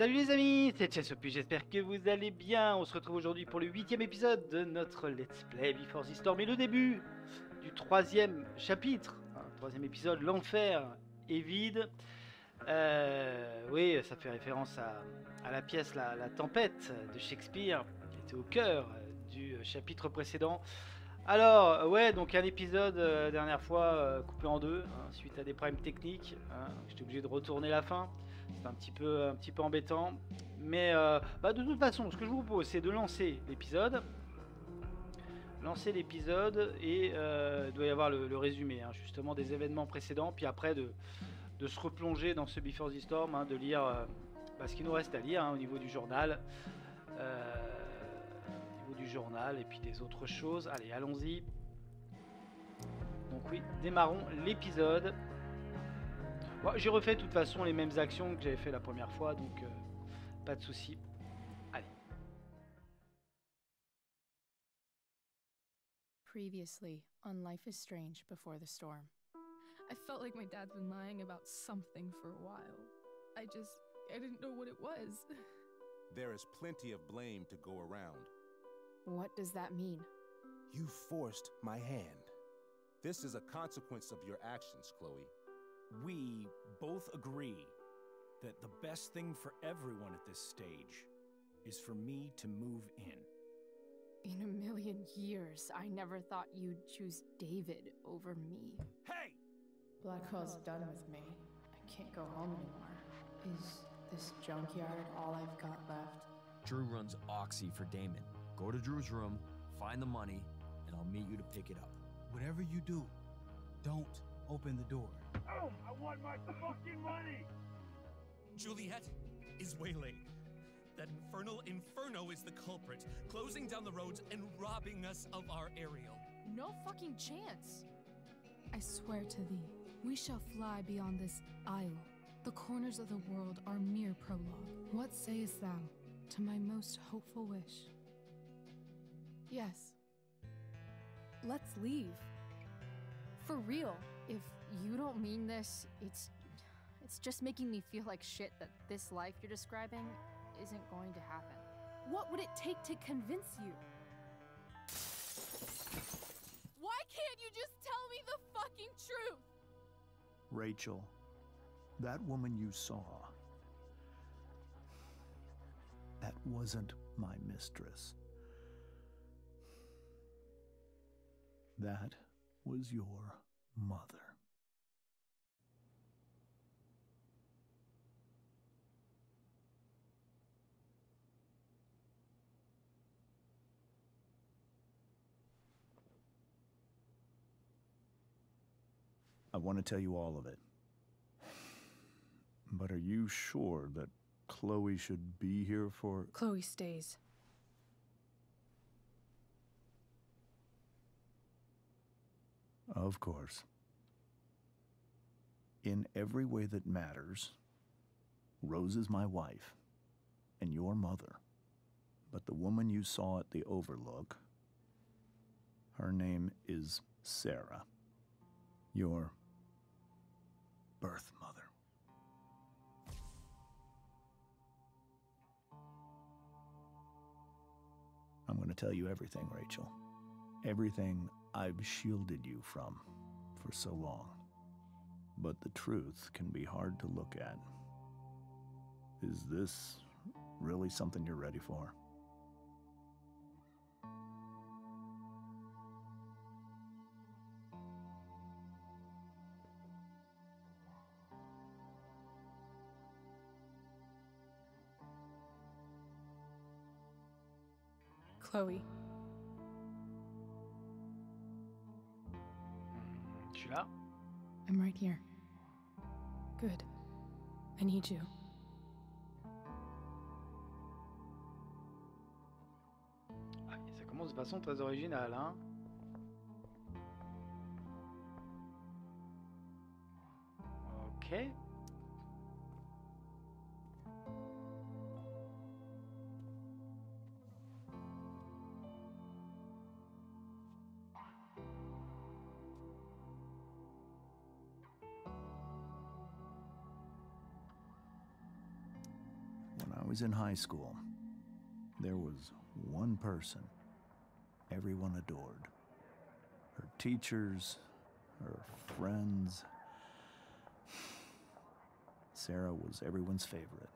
Salut les amis, c'est Chessopi, j'espère que vous allez bien. On se retrouve aujourd'hui pour le 8e épisode de notre Let's Play Before the Storm et le début du 3e chapitre, hein, 3e épisode, l'enfer est vide. Oui, ça fait référence à la pièce la Tempête de Shakespeare, qui était au cœur du chapitre précédent. Alors, ouais, donc un épisode dernière fois coupé en deux, hein, suite à des problèmes techniques. Hein, j'étais obligé de retourner la fin. C'est un petit peu embêtant. Mais de toute façon, ce que je vous propose, c'est de lancer l'épisode. Lancer l'épisode et il doit y avoir le résumé, hein, justement, des événements précédents. Puis après, de se replonger dans ce Before the Storm, hein, de lire ce qu'il nous reste à lire hein, au niveau du journal. Et puis des autres choses. Allez, allons-y. Donc oui, démarrons l'épisode. Bon, j'ai refait de toute façon les mêmes actions que j'avais fait la première fois, donc pas de souci. Allez. Previously on Life is Strange Before the Storm. I felt like my dad's been lying about something for a while. I didn't know what it was. There is plenty of blame to go around. What does that mean? You forced my hand. This is a consequence of your actions, Chloe. We both agree that the best thing for everyone at this stage is for me to move in. In a million years, I never thought you'd choose David over me. Hey! Blackwell's done with me. I can't go home anymore. Is this junkyard all I've got left? Drew runs Oxy for Damon. Go to Drew's room, find the money, and I'll meet you to pick it up. Whatever you do, don't open the door. Oh, I want my fucking money! Juliet is waylaid. That infernal inferno is the culprit, closing down the roads and robbing us of our aerial. No fucking chance. I swear to thee, we shall fly beyond this isle. The corners of the world are mere prologue. What sayest thou to my most hopeful wish? Yes. Let's leave. For real. If you don't mean this, it's just making me feel like shit that this life you're describing isn't going to happen. What would it take to convince you? Why can't you just tell me the fucking truth? Rachel, that woman you saw, that wasn't my mistress. That was your mother. I want to tell you all of it. But are you sure that Chloe should be here for... Chloe stays. Of course. In every way that matters, Rose is my wife and your mother. But the woman you saw at the Overlook, her name is Sarah, your birth mother. I'm going to tell you everything, Rachel. Everything I've shielded you from for so long. But the truth can be hard to look at. Is this really something you're ready for? Chloe. Je suis là. I'm right here. Good. I need you. Ah, ça commence de façon très originale, hein. Ok. I was in high school. There was one person everyone adored. Her teachers, her friends. Sarah was everyone's favorite.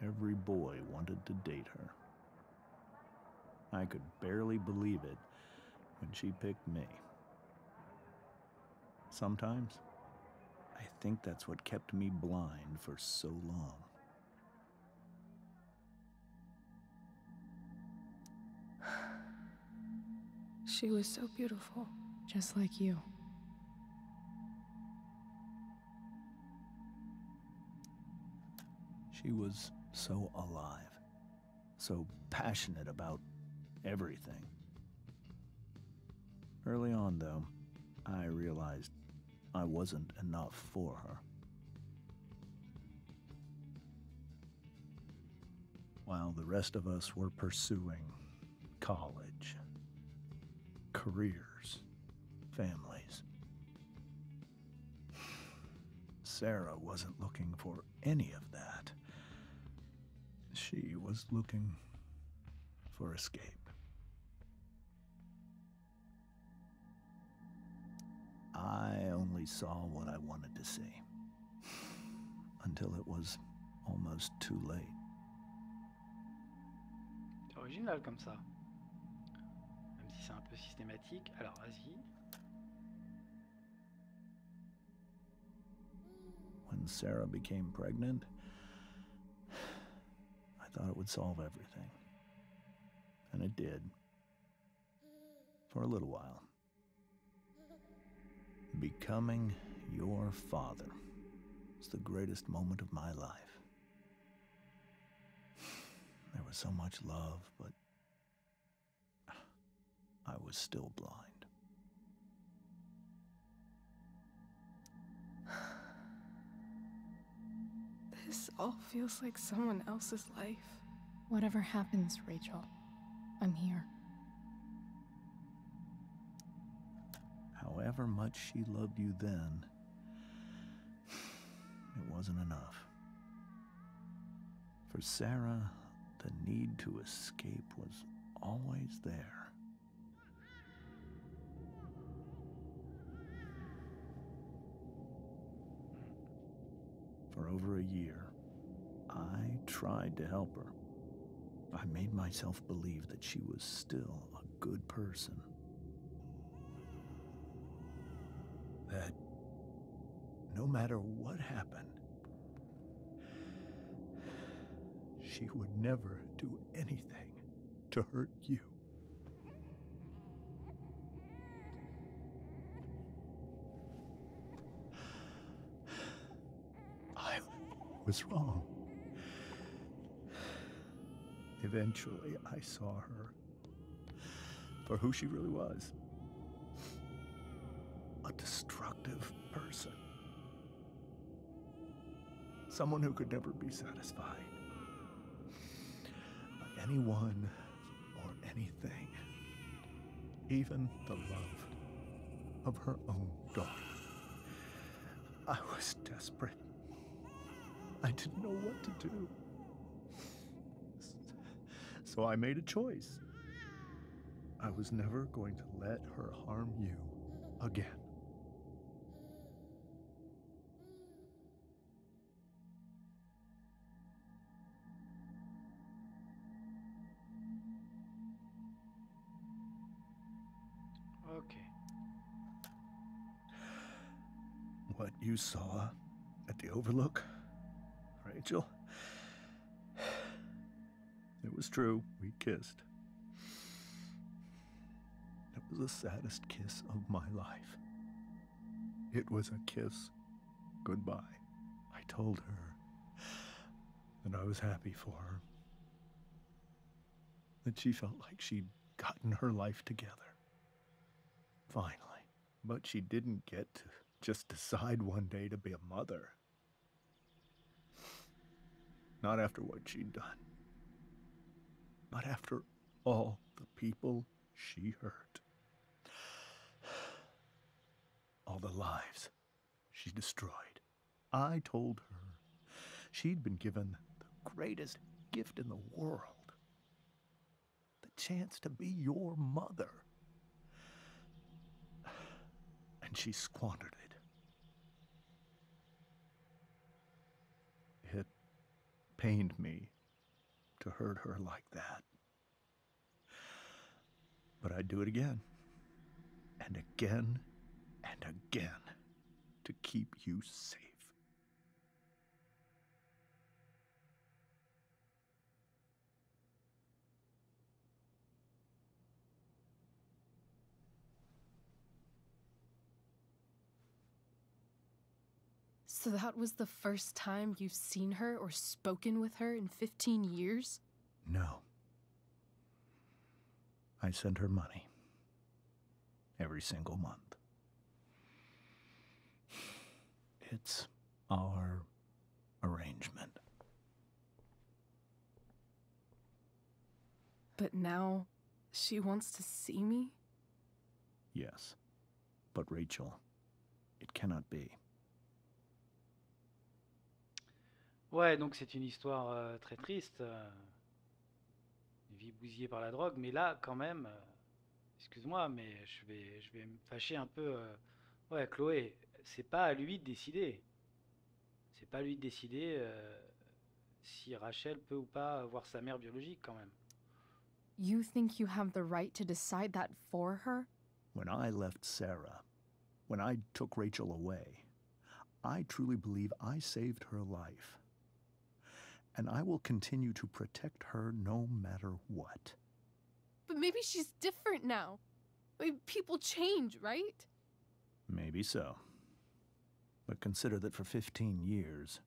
Every boy wanted to date her. I could barely believe it when she picked me. Sometimes, I think that's what kept me blind for so long. She was so beautiful, just like you. She was so alive, so passionate about everything. Early on, though, I realized I wasn't enough for her. While the rest of us were pursuing college, careers, families, Sarah wasn't looking for any of that. She was looking for escape. I only saw what I wanted to see, until it was almost too late. C'est original comme ça. Même si c'est un peu systématique. Alors, vas-y. When Sarah became pregnant, I thought it would solve everything. And it did. For a little while. Becoming your father was the greatest moment of my life. There was so much love, but I was still blind. This all feels like someone else's life. Whatever happens, Rachel, I'm here. However much she loved you then, it wasn't enough. For Sarah, the need to escape was always there. For over a year, I tried to help her. I made myself believe that she was still a good person. That no matter what happened, she would never do anything to hurt you. I was wrong. Eventually, I saw her for who she really was. A destructive person. Someone who could never be satisfied by anyone or anything. Even the love of her own daughter. I was desperate. I didn't know what to do. So I made a choice. I was never going to let her harm you again. Okay. What you saw at the Overlook, Rachel, it was true. We kissed. It was the saddest kiss of my life. It was a kiss goodbye. I told her that I was happy for her. That she felt like she'd gotten her life together. Finally. But she didn't get to just decide one day to be a mother. Not after what she'd done. Not after all the people she hurt. All the lives she destroyed. I told her She'd been given the greatest gift in the world. The chance to be your mother. And she squandered it. It pained me to hurt her like that. But I'd do it again, and again, and again, to keep you safe. So that was the first time you've seen her or spoken with her in 15 years? No. I send her money. Every single month. It's our arrangement. But now, she wants to see me? Yes. But Rachel, it cannot be. Ouais, donc c'est une histoire très triste. Une vie bousillée par la drogue, mais là, quand même, excuse-moi, mais je vais me fâcher un peu. Ouais, Chloé, c'est pas à lui de décider. C'est pas à lui de décider si Rachel peut ou pas voir sa mère biologique, quand même. You think you have the right to decide that for her? When I left Sarah, when I took Rachel away, I truly believe I saved her life. And I will continue to protect her no matter what. But maybe she's different now. I mean, people change, right? Maybe so. But consider that for 15 years,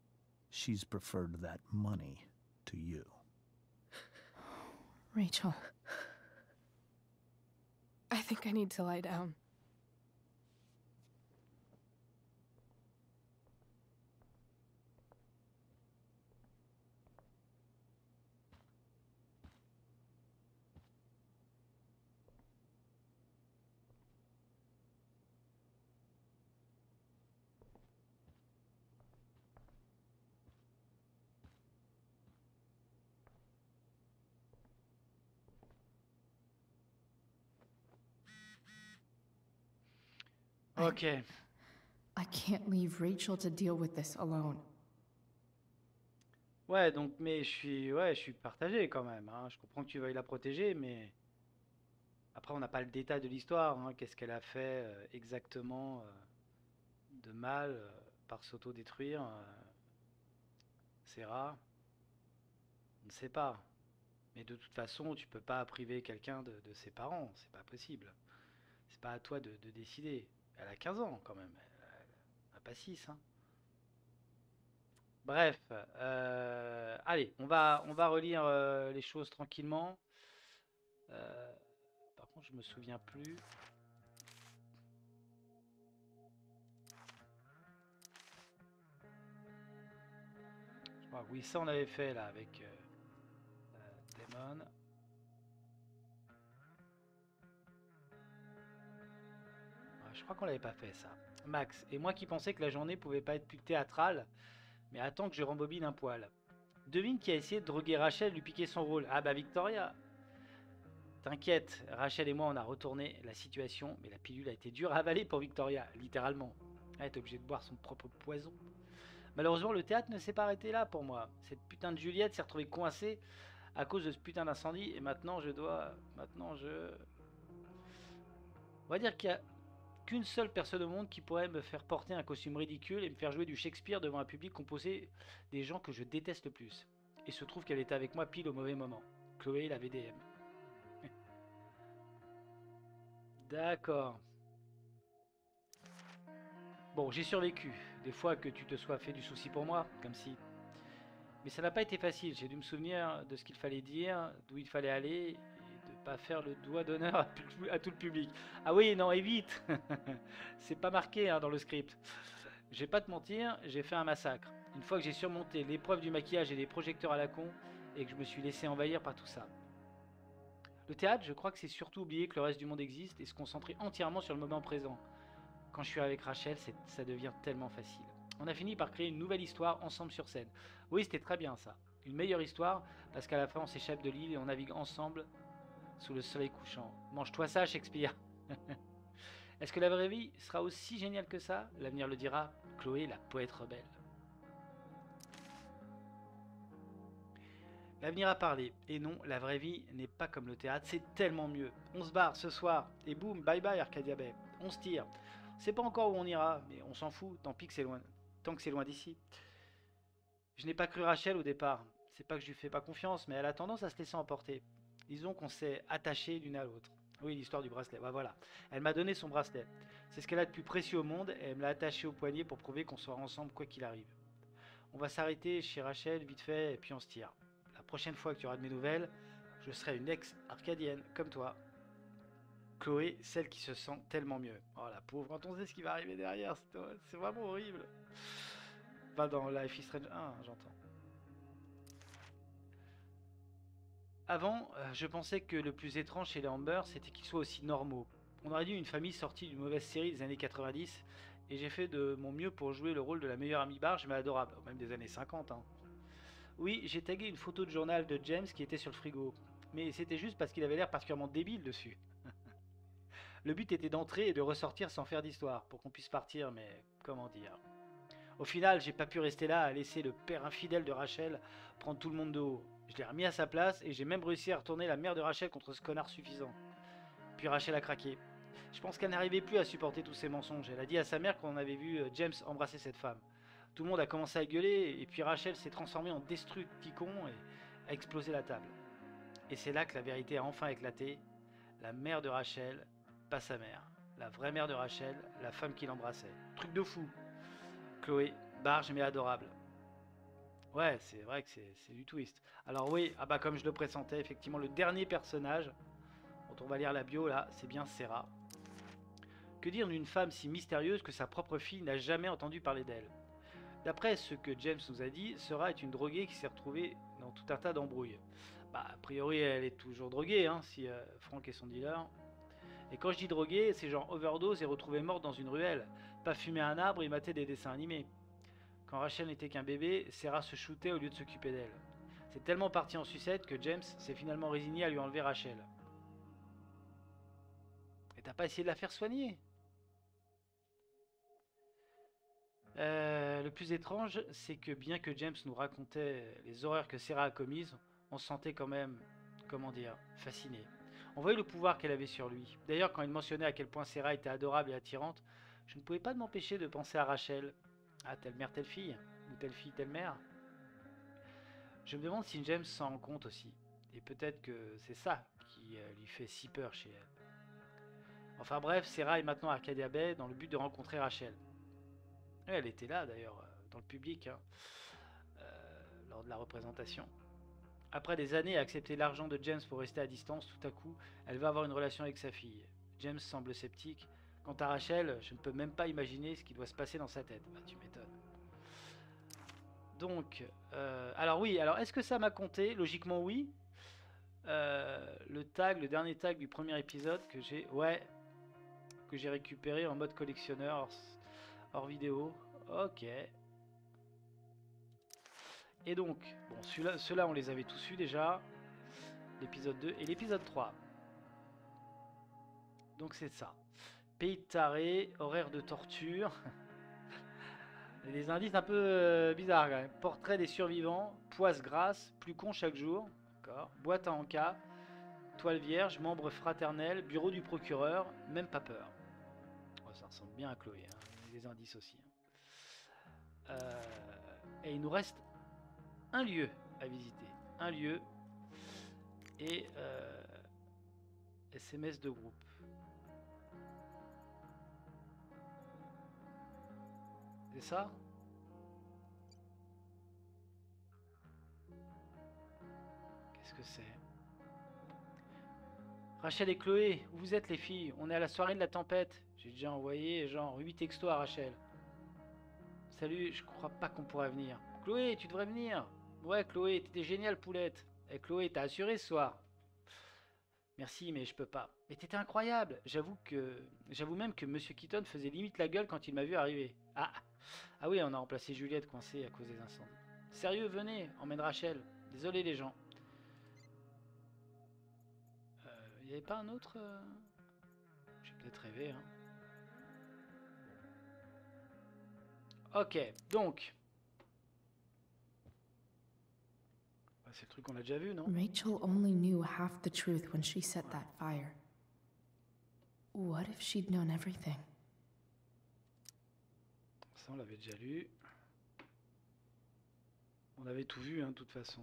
she's preferred that money to you. Rachel. I think I need to lie down. Ok. I can't leave Rachel to deal with this alone. Ouais, donc, mais je suis partagé quand même, hein. Je comprends que tu veuilles la protéger, mais après, on n'a pas le détail de l'histoire, hein. Qu'est-ce qu'elle a fait exactement de mal par s'auto-détruire c'est rare. On ne sait pas. Mais de toute façon, tu peux pas priver quelqu'un de ses parents. C'est pas possible. C'est pas à toi de décider. Elle a 15 ans quand même. Elle a pas 6, hein. Bref. Allez, on va relire les choses tranquillement. Par contre, je me souviens plus. Je crois, oui, ça on avait fait là avec Damon. Je crois qu'on l'avait pas fait ça. Max, et moi qui pensais que la journée pouvait pas être plus théâtrale, mais attends que je rembobine un poil. Devine qui a essayé de droguer Rachel et lui piquer son rôle. Ah bah Victoria. T'inquiète, Rachel et moi on a retourné la situation, mais la pilule a été dure à avaler pour Victoria, littéralement. Elle est obligée de boire son propre poison. Malheureusement, le théâtre ne s'est pas arrêté là pour moi. Cette putain de Juliette s'est retrouvée coincée à cause de ce putain d'incendie, et maintenant je dois... On va dire qu'il y a qu'une seule personne au monde qui pourrait me faire porter un costume ridicule et me faire jouer du Shakespeare devant un public composé des gens que je déteste le plus. Et se trouve qu'elle était avec moi pile au mauvais moment. Chloé, la VDM. D'accord. Bon, j'ai survécu. Des fois que tu te sois fait du souci pour moi, comme si... Mais ça n'a pas été facile. J'ai dû me souvenir de ce qu'il fallait dire, d'où il fallait aller, et de pas faire le doigt d'honneur à tout le public. Ah oui, non, évite. C'est pas marqué hein, dans le script. Je vais pas te mentir, j'ai fait un massacre. Une fois que j'ai surmonté l'épreuve du maquillage et des projecteurs à la con, et que je me suis laissé envahir par tout ça. Le théâtre, je crois que c'est surtout oublier que le reste du monde existe et se concentrer entièrement sur le moment présent. Quand je suis avec Rachel, ça devient tellement facile. On a fini par créer une nouvelle histoire ensemble sur scène. Oui, c'était très bien ça. Une meilleure histoire, parce qu'à la fin on s'échappe de l'île et on navigue ensemble sous le soleil couchant. Mange-toi ça, Shakespeare. Est-ce que la vraie vie sera aussi géniale que ça? L'avenir le dira. Chloé, la poète rebelle. L'avenir a parlé. Et non, la vraie vie n'est pas comme le théâtre, c'est tellement mieux. On se barre ce soir, et boum, bye bye Arcadia Bay. On se tire. On sait pas encore où on ira, mais on s'en fout, tant pis que c'est loin. Tant que c'est loin d'ici. Je n'ai pas cru Rachel au départ. C'est pas que je lui fais pas confiance, mais elle a tendance à se laisser emporter. Disons qu'on s'est attachés l'une à l'autre. Oui, l'histoire du bracelet, bah voilà. Elle m'a donné son bracelet. C'est ce qu'elle a de plus précieux au monde, et elle me l'a attaché au poignet pour prouver qu'on sera ensemble quoi qu'il arrive. On va s'arrêter chez Rachel vite fait, et puis on se tire. La prochaine fois que tu auras de mes nouvelles, je serai une ex-arcadienne, comme toi. Chloé, celle qui se sent tellement mieux. Oh la pauvre, quand on sait ce qui va arriver derrière, c'est vraiment horrible. Enfin, dans Life is Strange 1, j'entends. Avant, je pensais que le plus étrange chez les Amber, c'était qu'ils soient aussi normaux. On aurait dit une famille sortie d'une mauvaise série des années 90, et j'ai fait de mon mieux pour jouer le rôle de la meilleure amie barge, mais adorable, même des années 50. Hein. Oui, j'ai tagué une photo de journal de James qui était sur le frigo, mais c'était juste parce qu'il avait l'air particulièrement débile dessus. Le but était d'entrer et de ressortir sans faire d'histoire, pour qu'on puisse partir, mais comment dire. Au final, j'ai pas pu rester là à laisser le père infidèle de Rachel prendre tout le monde de haut. Je l'ai remis à sa place et j'ai même réussi à retourner la mère de Rachel contre ce connard suffisant. Puis Rachel a craqué. Je pense qu'elle n'arrivait plus à supporter tous ces mensonges. Elle a dit à sa mère qu'on avait vu James embrasser cette femme. Tout le monde a commencé à gueuler et puis Rachel s'est transformée en Destructicon et a explosé la table. Et c'est là que la vérité a enfin éclaté. La mère de Rachel, pas sa mère. La vraie mère de Rachel, la femme qui l'embrassait. Truc de fou. Chloé, barge mais adorable. Ouais, c'est vrai que c'est du twist. Alors oui, ah bah comme je le pressentais, effectivement, le dernier personnage, dont on va lire la bio là, c'est bien Sarah. Que dire d'une femme si mystérieuse que sa propre fille n'a jamais entendu parler d'elle? D'après ce que James nous a dit, Sarah est une droguée qui s'est retrouvée dans tout un tas d'embrouilles. Bah, a priori, elle est toujours droguée, hein, si Frank est son dealer. Et quand je dis droguée, c'est genre overdose et retrouvée morte dans une ruelle, pas fumer un arbre et mater des dessins animés. Quand Rachel n'était qu'un bébé, Sarah se shootait au lieu de s'occuper d'elle. C'est tellement parti en sucette que James s'est finalement résigné à lui enlever Rachel. Et t'as pas essayé de la faire soigner? Le plus étrange, c'est que bien que James nous racontait les horreurs que Sarah a commises, on se sentait quand même, comment dire, fasciné. On voyait le pouvoir qu'elle avait sur lui. D'ailleurs, quand il mentionnait à quel point Sarah était adorable et attirante, je ne pouvais pas m'empêcher de penser à Rachel. Ah, telle mère, telle fille. Ou telle fille, telle mère. Je me demande si James s'en rend compte aussi. Et peut-être que c'est ça qui lui fait si peur chez elle. Enfin bref, Sarah est maintenant à Arcadia Bay dans le but de rencontrer Rachel. Et elle était là d'ailleurs, dans le public, hein, lors de la représentation. Après des années à accepter l'argent de James pour rester à distance, tout à coup, elle va avoir une relation avec sa fille. James semble sceptique. Quant à Rachel, je ne peux même pas imaginer ce qui doit se passer dans sa tête. Bah, tu m'étonnes. Donc, alors oui, alors est-ce que ça m'a compté? Logiquement oui. Le dernier tag du premier épisode que j'ai récupéré en mode collectionneur hors vidéo. Ok. Et donc, bon, ceux-là on les avait tous eus déjà. L'épisode 2 et l'épisode 3. Donc c'est ça. Pays de taré, horaire de torture. Des indices un peu bizarres quand même. Portrait des survivants, poisse grasse, plus con chaque jour. D'accord. Boîte à encas, toile vierge, membre fraternel, bureau du procureur, même pas peur. Oh, ça ressemble bien à Chloé, hein. Des indices aussi. Et il nous reste un lieu à visiter. Un lieu et SMS de groupe. C'est ça? Qu'est-ce que c'est? Rachel et Chloé, où vous êtes les filles? On est à la soirée de la tempête. J'ai déjà envoyé genre 8 textos à Rachel. Salut, je crois pas qu'on pourrait venir. Chloé, tu devrais venir. Ouais, Chloé, t'étais géniale, poulette. Et Chloé, t'as assuré ce soir. Merci, mais je peux pas. Mais t'étais incroyable. J'avoue même que Monsieur Keaton faisait limite la gueule quand il m'a vu arriver. Ah, Ah oui, on a remplacé Juliette coincée à cause des incendies. Sérieux, venez, emmène Rachel. Désolé les gens. Il n'y avait pas un autre J'ai peut-être rêvé, hein. Ok, donc. C'est le truc qu'on a déjà vu, non? Rachel only knew half the truth when she set that fire. What if she'd known everything? Ça, on l'avait déjà lu. On avait tout vu, hein, de toute façon.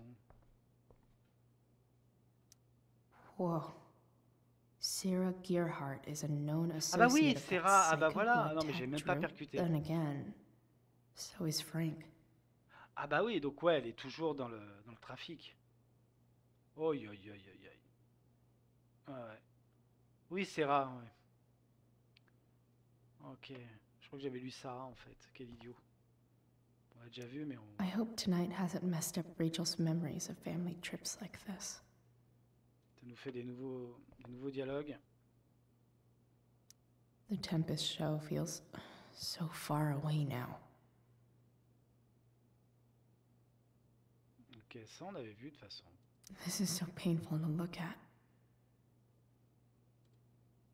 Whoa. Sarah Gearhart is a known Ah bah oui, associate of that Sarah. Ah bah psycho voilà. who Ah non, mais j'ai attacked même pas Drew. percuté. Then again, so is Frank. Ah bah oui, donc ouais, elle est toujours dans le trafic. Oh, aïe, aïe, aïe, aïe. Ouais, ouais. Oui, Sarah, ouais. Ok. Je crois que j'avais lu Sarah, en fait. Quel idiot. On l'a déjà vu, mais on... I hope tonight hasn't messed up Rachel's memories of family trips like this. Ça nous fait des nouveaux dialogues. The Tempest show feels so far away now. Ok, ça on avait vu de toute façon. This is so painful to look at.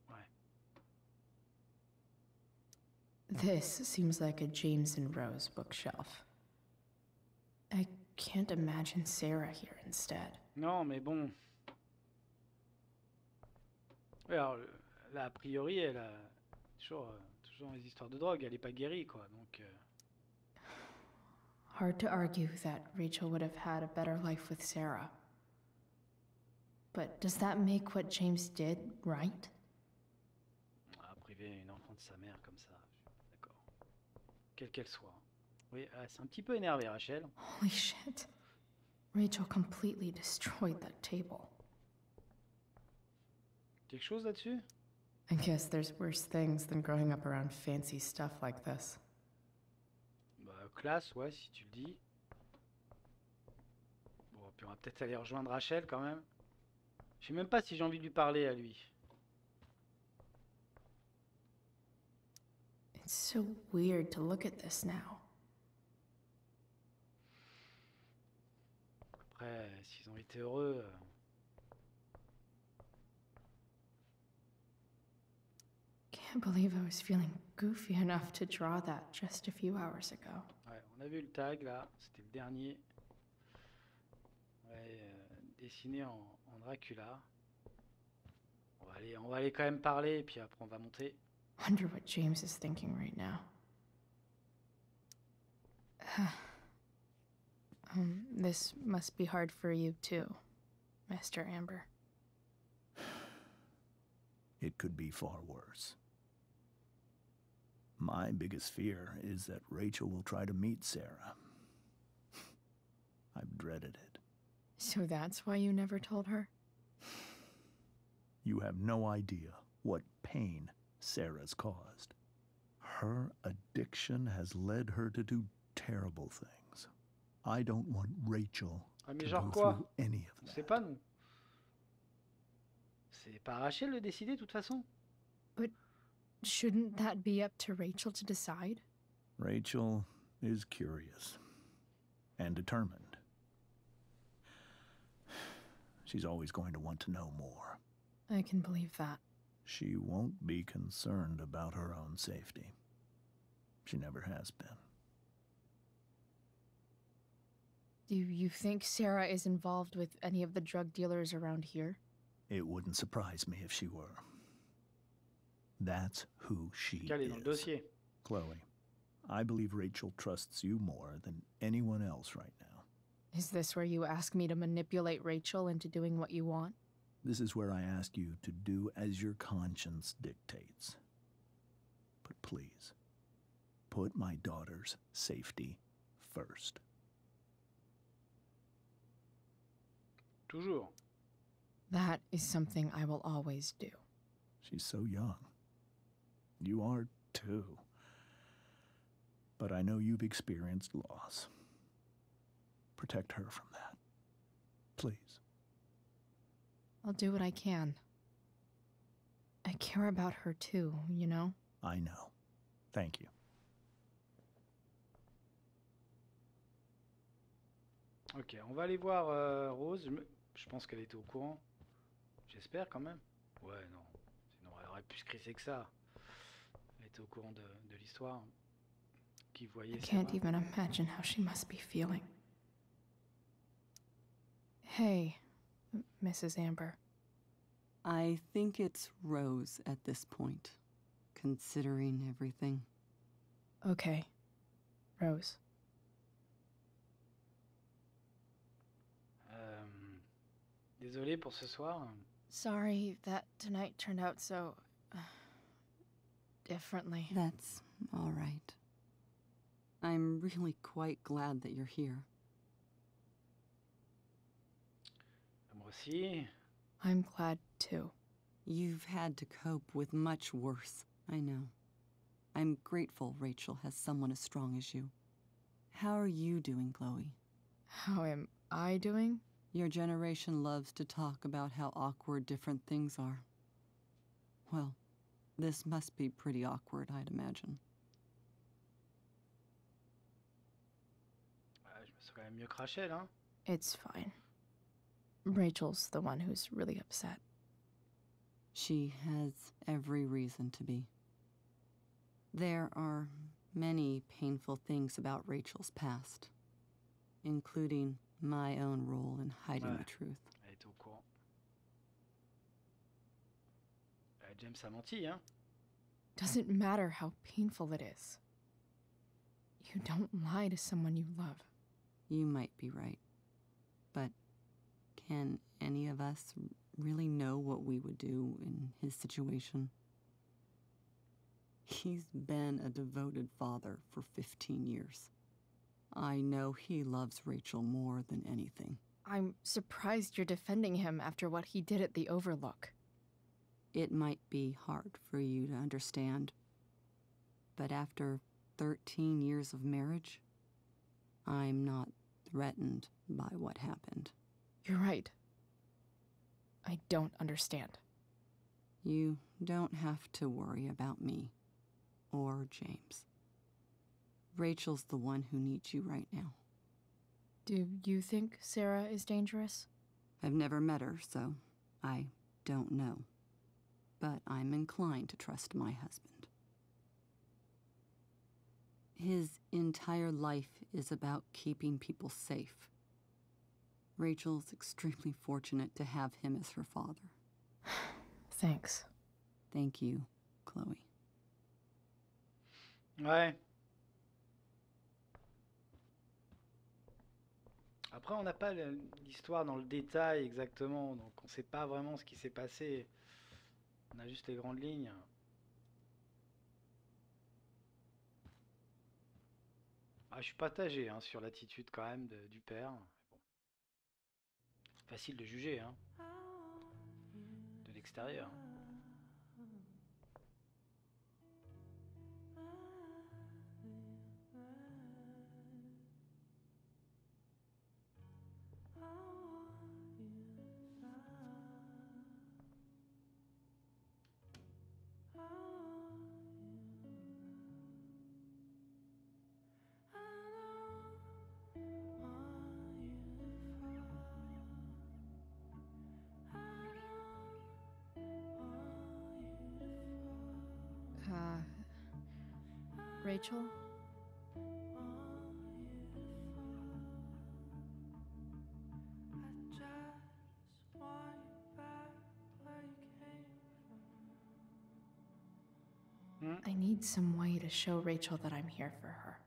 Ouais. This seems like a James and Rose bookshelf. I can't imagine Sarah here instead. Non, mais bon. Ouais, alors, là, a priori, elle a toujours les histoires de drogue. Elle est pas guérie, quoi. Donc. Hard to argue that Rachel would have had a better life with Sarah. But does that make what James did right? Priver une enfant de sa mère comme ça, d'accord. Quelle qu'elle soit. Oui, c'est un petit peu énervé, Rachel. Holy shit. Rachel completely destroyed that table. Quelque chose là-dessus? I guess there's worse things than growing up around fancy stuff like this. Bah, classe, ouais, si tu le dis. Bon, puis on va peut-être aller rejoindre Rachel quand même. Je sais même pas si j'ai envie de lui parler à lui. It's so weird to look at this now. Après, s'ils ont été heureux... Can't believe I was feeling goofy enough to draw that just a few hours ago. Ouais, on a vu le tag là, c'était le dernier. Ouais, dessiné en Dracula. On va aller quand même parler et puis après on va monter. Wonder what James is thinking right now. This must be hard for you too, Mr. Amber. It could be far worse. My biggest fear is that Rachel will try to meet Sarah. I've dreaded it. So that's why you never told her? You have no idea what pain Sarah's caused. Her addiction has led her to do terrible things. I don't want Rachel mais to genre go quoi? through any of that. C'est pas nous. C'est pas Rachel le décider de toute façon. But shouldn't that be up to Rachel to decide? Rachel is curious and determined. She's always going to want to know more. I can believe that. She won't be concerned about her own safety. She never has been. Do you think Sarah is involved with any of the drug dealers around here? It wouldn't surprise me if she were. That's who she Qu'elle est dans le is. dossier. Chloe, I believe Rachel trusts you more than anyone else right now. Is this where you ask me to manipulate Rachel into doing what you want? This is where I ask you to do as your conscience dictates. But please, put my daughter's safety first. Toujours. That is something I will always do. She's so young. You are too. But I know you've experienced loss. Protect her from that. Please. I'll do what I can. I care about her too, you know? I know. Thank you. Ok, on va aller voir Rose. Je pense qu'elle était au courant. J'espère quand même. Ouais, non. Sinon, elle aurait pu se crisser que ça. Elle était au courant de l'histoire. Qui voyait I ses can't mains. even imagine how she must be feeling. Hey, Mrs. Amber. I think it's Rose at this point, considering everything. Okay, Rose. Désolé pour ce soir. Sorry that tonight turned out so differently. That's all right. I'm really quite glad that you're here. Moi aussi. I'm glad too. You've had to cope with much worse, I know. I'm grateful Rachel has someone as strong as you. How are you doing, Chloe? How am I doing? Your generation loves to talk about how awkward different things are. Well, this must be pretty awkward, I'd imagine. Je me serais quand même mieux craché là. It's fine. Rachel's the one who's really upset. She has every reason to be. There are many painful things about Rachel's past, including my own role in hiding the truth. Elle était au courant. James a menti, hein. Doesn't matter how painful it is. You don't lie to someone you love. You might be right. But can any of us really know what we would do in his situation? He's been a devoted father for 15 years. I know he loves Rachel more than anything. I'm surprised you're defending him after what he did at the Overlook. It might be hard for you to understand, but after 13 years of marriage, I'm not threatened by what happened. You're right. I don't understand. You don't have to worry about me or James. Rachel's the one who needs you right now. Do you think Sarah is dangerous? I've never met her, so I don't know. But I'm inclined to trust my husband. His entire life is about keeping people safe. Rachel's extremely fortunate to have him as her father. Thanks. Thank you, Chloe. Ouais. Après, on n'a pas l'histoire dans le détail exactement, donc on ne sait pas vraiment ce qui s'est passé. On a juste les grandes lignes. Ah, je suis partagé hein, sur l'attitude quand même du père. Bon. Facile de juger hein, de l'extérieur. Rachel? I need some way to show Rachel that I'm here for her.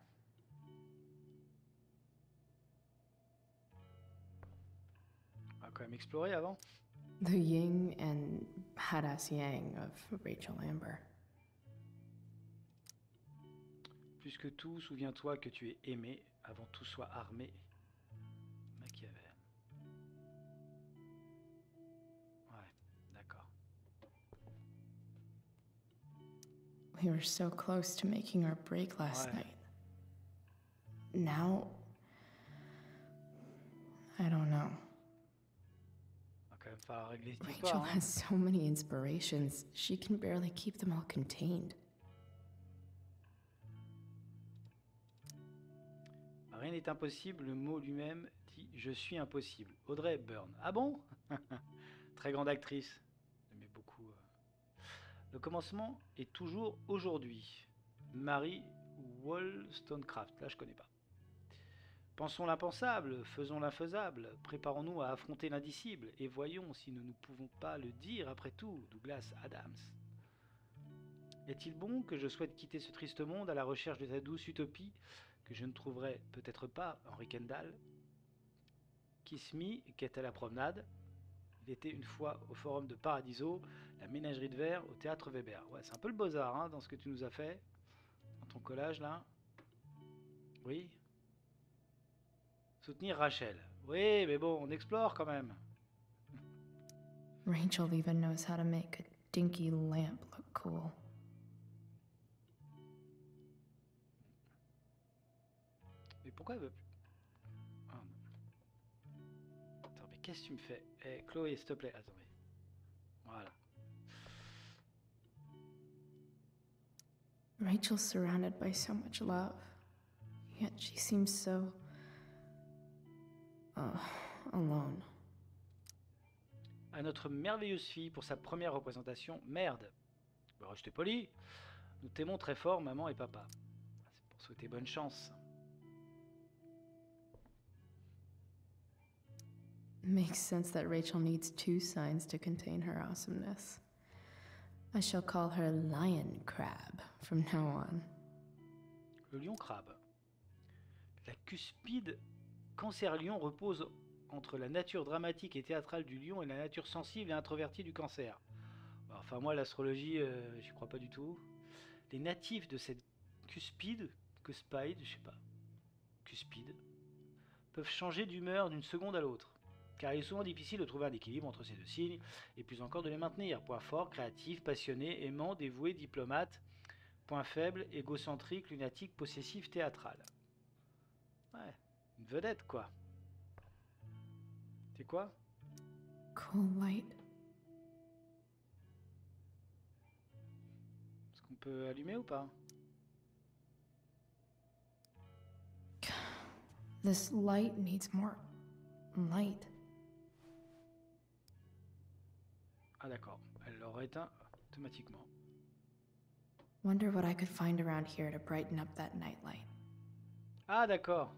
On va quand même explorer avant. The yin and badass yang of Rachel Amber. Plus que tout, souviens-toi que tu es aimé avant tout soit armé. Machiavel. Ouais, d'accord. We were so close to making our break last night. Now, I don't know. Va quand même falloir régler cette Rachel histoire. Hein. has so many inspirations, she can barely keep them all contained. Rien n'est impossible, le mot lui-même dit depuis Je suis impossible. Audrey Hepburn. Ah bon? Très grande actrice. J'aimais beaucoup. Le commencement est toujours aujourd'hui. Mary Wollstonecraft. Là, je connais pas. Pensons l'impensable, faisons l'infaisable, préparons-nous à affronter l'indicible, et voyons si nous ne pouvons pas le dire après tout. Douglas Adams. Est-il bon que je souhaite quitter ce triste monde à la recherche de ta douce utopie, que je ne trouverai peut-être pas Henri Kendall? Kiss Me, qu'elle, la promenade. Il était une fois au forum de Paradiso, la ménagerie de verre au théâtre Weber. Ouais, c'est un peu le beaux-arts hein, dans ce que tu nous as fait, dans ton collage là. Oui. Soutenir Rachel. Oui, mais bon, on explore quand même. Rachel even knows how to make a dinky lamp look cool. Mais pourquoi elle veut plus? Oh, non. Attends, mais qu'est-ce que tu me fais? Eh, Chloé, s'il te plaît. Attends, mais... Voilà. Rachel's surrounded by so much love, yet she seems so... alone. À notre merveilleuse fille pour sa première représentation, merde. Bah, restez poli. Nous t'aimons très fort, maman et papa. C'est pour souhaiter bonne chance. Makes sense that Rachel needs 2 signs to contain her awesomeness. I shall call her Lion Crab from now on. Le lion crabe. La cuspide cancer-lion repose entre la nature dramatique et théâtrale du lion et la nature sensible et introvertie du cancer. Enfin moi l'astrologie, j'y crois pas du tout. Les natifs de cette cuspide, je sais pas, cuspide, peuvent changer d'humeur d'une seconde à l'autre. Car il est souvent difficile de trouver un équilibre entre ces 2 signes, et plus encore de les maintenir. Point fort, créatif, passionné, aimant, dévoué, diplomate. Point faible, égocentrique, lunatique, possessif, théâtral. Ouais, une vedette quoi. C'est quoi? Cool light. Est-ce qu'on peut allumer ou pas? This light needs more light. Ah d'accord, elle l'aura éteint automatiquement. Wonder what I could find around here to brighten up that nightlight. Ah d'accord.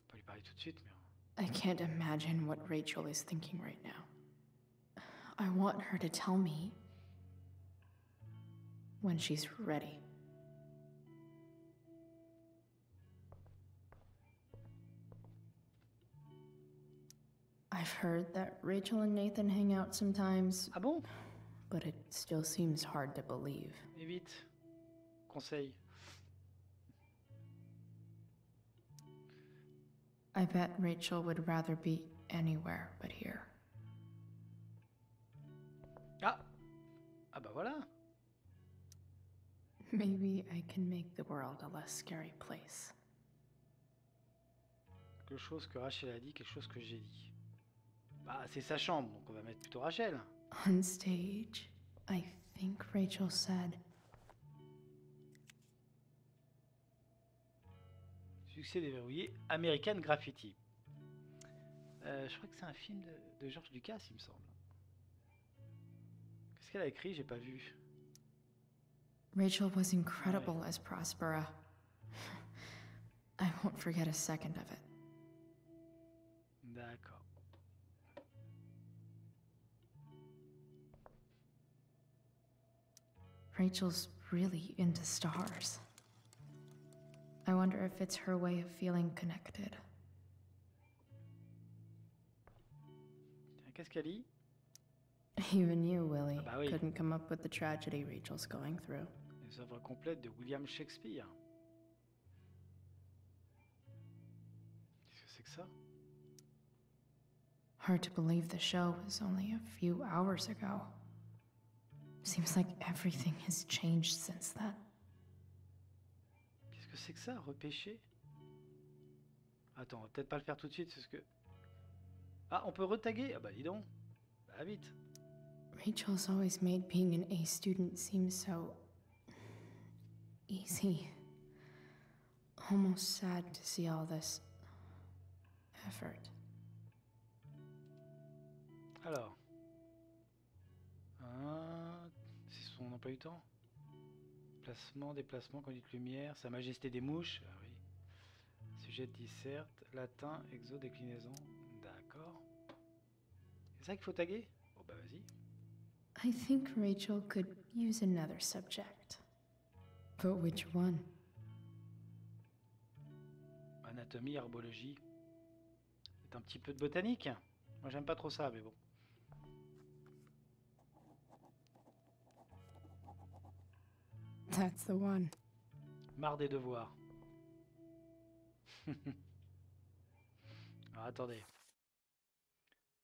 On peut lui parler tout de suite, mais... I can't imagine what Rachel is thinking right now. I want her to tell me when she's ready. I've heard that Rachel and Nathan hang out sometimes. Ah bon? But it still seems hard to believe. Et vite. Conseil. I bet Rachel would rather be anywhere but here. Ah! Ah bah voilà. Maybe I can make the world a less scary place. Quelque chose que Rachel a dit, quelque chose que j'ai dit. Bah c'est sa chambre, donc on va mettre plutôt Rachel. On stage, I think Rachel said... Succès déverrouillé, American Graffiti. Je crois que c'est un film de George Lucas, il me semble. Qu'est-ce qu'elle a écrit? J'ai pas vu. Rachel was incredible as Prospera. I won't forget a second of it. D'accord. Rachel's really into stars. I wonder if it's her way of feeling connected. Qu'est-ce qu'elle lit? Even you, Willie, Ah bah oui. couldn't come up with the tragedy Rachel's going through. Les œuvres complètes de William Shakespeare. Qu'est-ce que c'est que ça? Hard to believe the show was only a few hours ago. Seems like everything has changed since then. Qu'est-ce que c'est que ça, repêcher? Attends, on va peut-être pas le faire tout de suite, c'est ce que... Ah, on peut retaguer? Ah bah dis donc. Bah vite. Rachel's always made being an A student seem so... easy. Almost sad to see all this effort. Alors. C'est son emploi du temps. Placement, déplacement, conduite lumière, Sa Majesté des mouches. Ah oui. Sujet de disserte, latin, exo, déclinaison. D'accord. C'est ça qu'il faut taguer? Bon bah vas-y. I think Rachel could use another subject. But which one? Anatomie, herbologie. C'est un petit peu de botanique. Moi j'aime pas trop ça, mais bon. That's the one. Marre des devoirs. Alors attendez.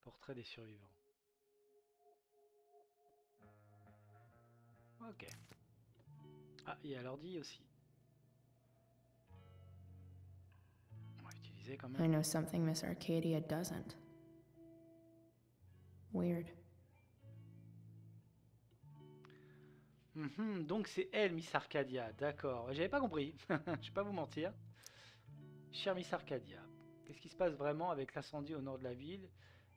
Portrait des survivants. Ok. Ah, il y a l'ordi aussi. On va utiliser quand même. I know something Miss Arcadia doesn't. Weird. Donc c'est elle, Miss Arcadia. D'accord. J'avais pas compris. Je vais pas vous mentir. Chère Miss Arcadia, qu'est-ce qui se passe vraiment avec l'incendie au nord de la ville?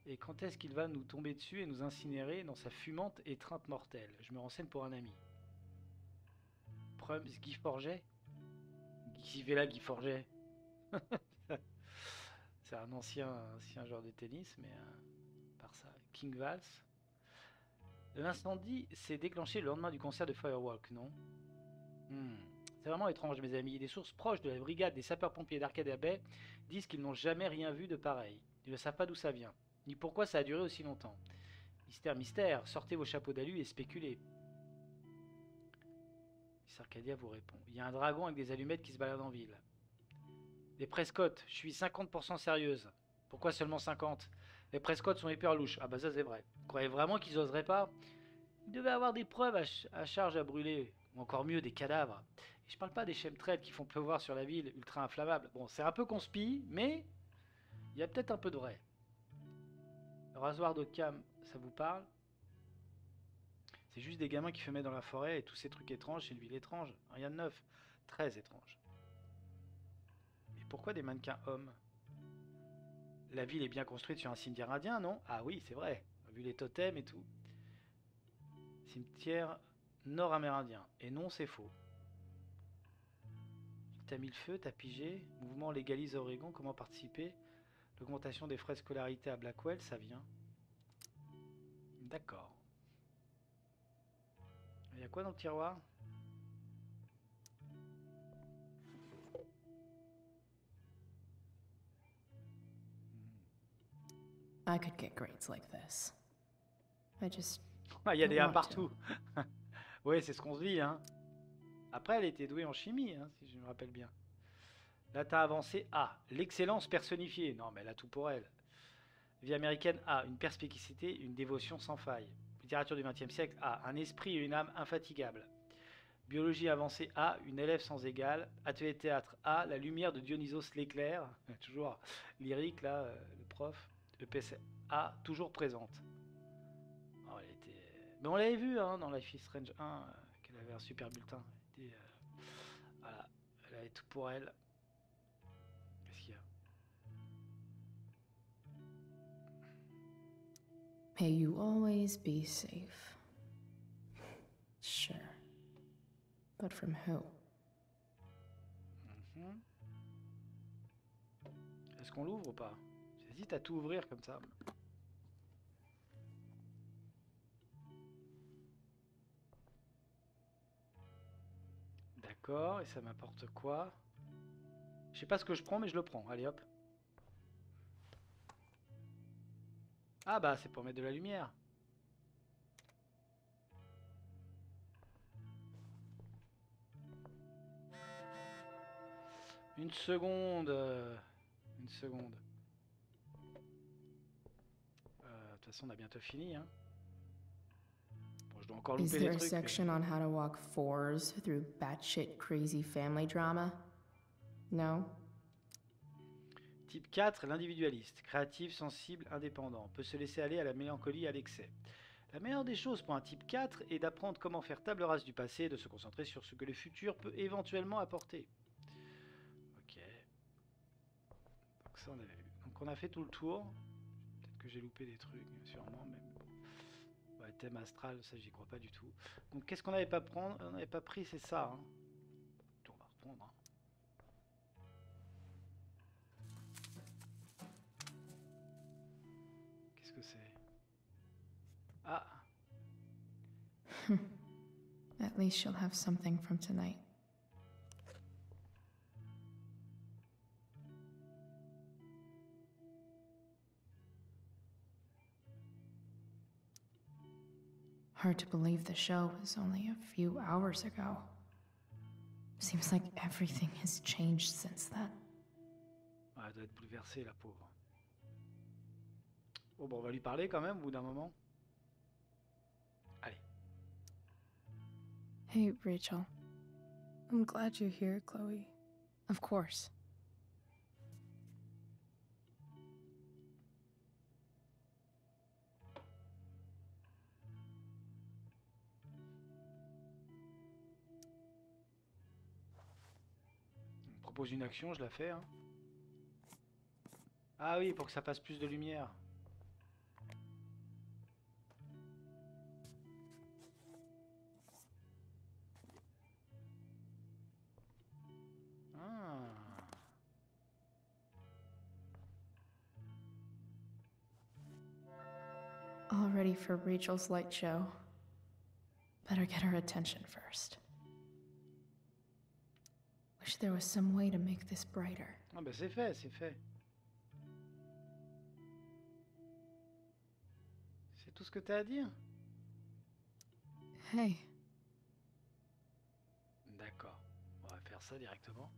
Et quand est-ce qu'il va nous tomber dessus et nous incinérer dans sa fumante étreinte mortelle? Je me renseigne pour un ami. Prums Guy Forget? Guy Vela Guy Forget. C'est un ancien joueur de tennis, mais par ça. King Vals. L'incendie s'est déclenché le lendemain du concert de Firewalk, non? C'est vraiment étrange, mes amis. Des sources proches de la brigade des sapeurs-pompiers d'Arcadia Bay disent qu'ils n'ont jamais rien vu de pareil. Ils ne savent pas d'où ça vient, ni pourquoi ça a duré aussi longtemps. Mystère, mystère, sortez vos chapeaux d'alu et spéculez. Miss Arcadia vous répond. Il y a un dragon avec des allumettes qui se balade en ville. Les Prescott, je suis 50% sérieuse. Pourquoi seulement 50? Les Prescott sont hyper louches. Ah bah ça c'est vrai. Vous croyez vraiment qu'ils oseraient pas? Ils devaient avoir des preuves à charge à brûler. Ou encore mieux, des cadavres. Et je parle pas des chemtrails qui font pleuvoir sur la ville ultra inflammable. Bon, c'est un peu conspi, mais il y a peut-être un peu de vrai. Le rasoir d'Occam, ça vous parle? C'est juste des gamins qui fumaient dans la forêt et tous ces trucs étranges, c'est une ville étrange. Rien de neuf. Très étrange. Mais pourquoi des mannequins hommes? La ville est bien construite sur un cimetière indien, non? Ah oui, c'est vrai. Vu les totems et tout. Cimetière nord-amérindien. Et non, c'est faux. T'as mis le feu, t'as pigé. Mouvement légalise à Oregon, comment participer? L'augmentation des frais de scolarité à Blackwell, ça vient. D'accord. Il y a quoi dans le tiroir? I could get grades like this. I just... Ah, il y a des 1 partout. Oui, c'est ce qu'on se dit, hein. Après, elle était douée en chimie, hein, si je me rappelle bien. Là, t'as avancé A. L'excellence personnifiée. Non, mais elle a tout pour elle. Vie américaine A. Une perspicacité, une dévotion sans faille. Littérature du XXe siècle A. Un esprit et une âme infatigables. Biologie avancée A. Une élève sans égale. Atelier de théâtre A. La lumière de Dionysos l'éclair. Toujours lyrique, là, le prof. EPS A. Toujours présente. Oh, elle était... Mais on l'avait vu, hein, dans Life is Strange 1, qu'elle avait un super bulletin. Elle était, voilà, elle avait tout pour elle. Qu'est-ce qu'il y a? May you always be safe. Sure. But from who? Est-ce qu'on l'ouvre ou pas? J'hésite à tout ouvrir comme ça. D'accord, et ça m'apporte quoi? Je sais pas ce que je prends, mais je le prends. Allez hop. Ah bah c'est pour mettre de la lumière. Une seconde. Une seconde. De toute façon on a bientôt fini, hein. Bon, je dois encore Is louper there les a trucs. section on how to walk fours through batshit crazy family drama? No? Type 4, l'individualiste. Créatif, sensible, indépendant. Peut se laisser aller à la mélancolie et à l'excès. La meilleure des choses pour un type 4 est d'apprendre comment faire table rase du passé et de se concentrer sur ce que le futur peut éventuellement apporter. Ok. Donc ça on avait vu. Donc on a fait tout le tour. Peut-être que j'ai loupé des trucs, sûrement, mais ouais, thème astral, ça j'y crois pas du tout. Donc qu'est-ce qu'on n'avait pas prendre? On n'avait pas pris, c'est ça. Hein. On va reprendre. Hein. Qu'est-ce que c'est? Ah. At least she'll have something from tonight. Hard to believe the show was only a few hours ago. Seems like everything has changed since then. Ah, elle doit être bouleversée, la pauvre. Oh, bon, on va lui parler quand même au bout d'un moment. Allez. Hey, Rachel. I'm glad you're here, Chloe. Of course. On me propose une action, je la fais. Hein. Ah oui, pour que ça fasse plus de lumière. All ready for Rachel's light show. Better get her attention first. Wish there was some way to make this brighter. Ah bah c'est fait, c'est fait. C'est tout ce que t'as à dire? Hey. D'accord, on va faire ça directement.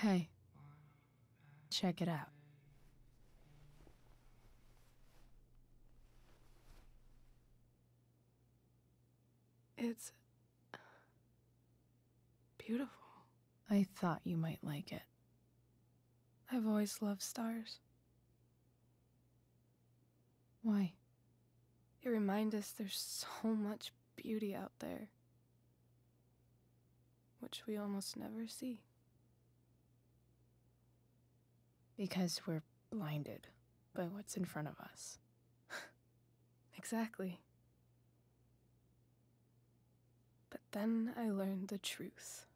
Hey. Check it out. It's beautiful. I thought you might like it. I've always loved stars. Why? They remind us there's so much beauty out there, which we almost never see. Because we're blinded by what's in front of us. Exactly. But then I learned the truth.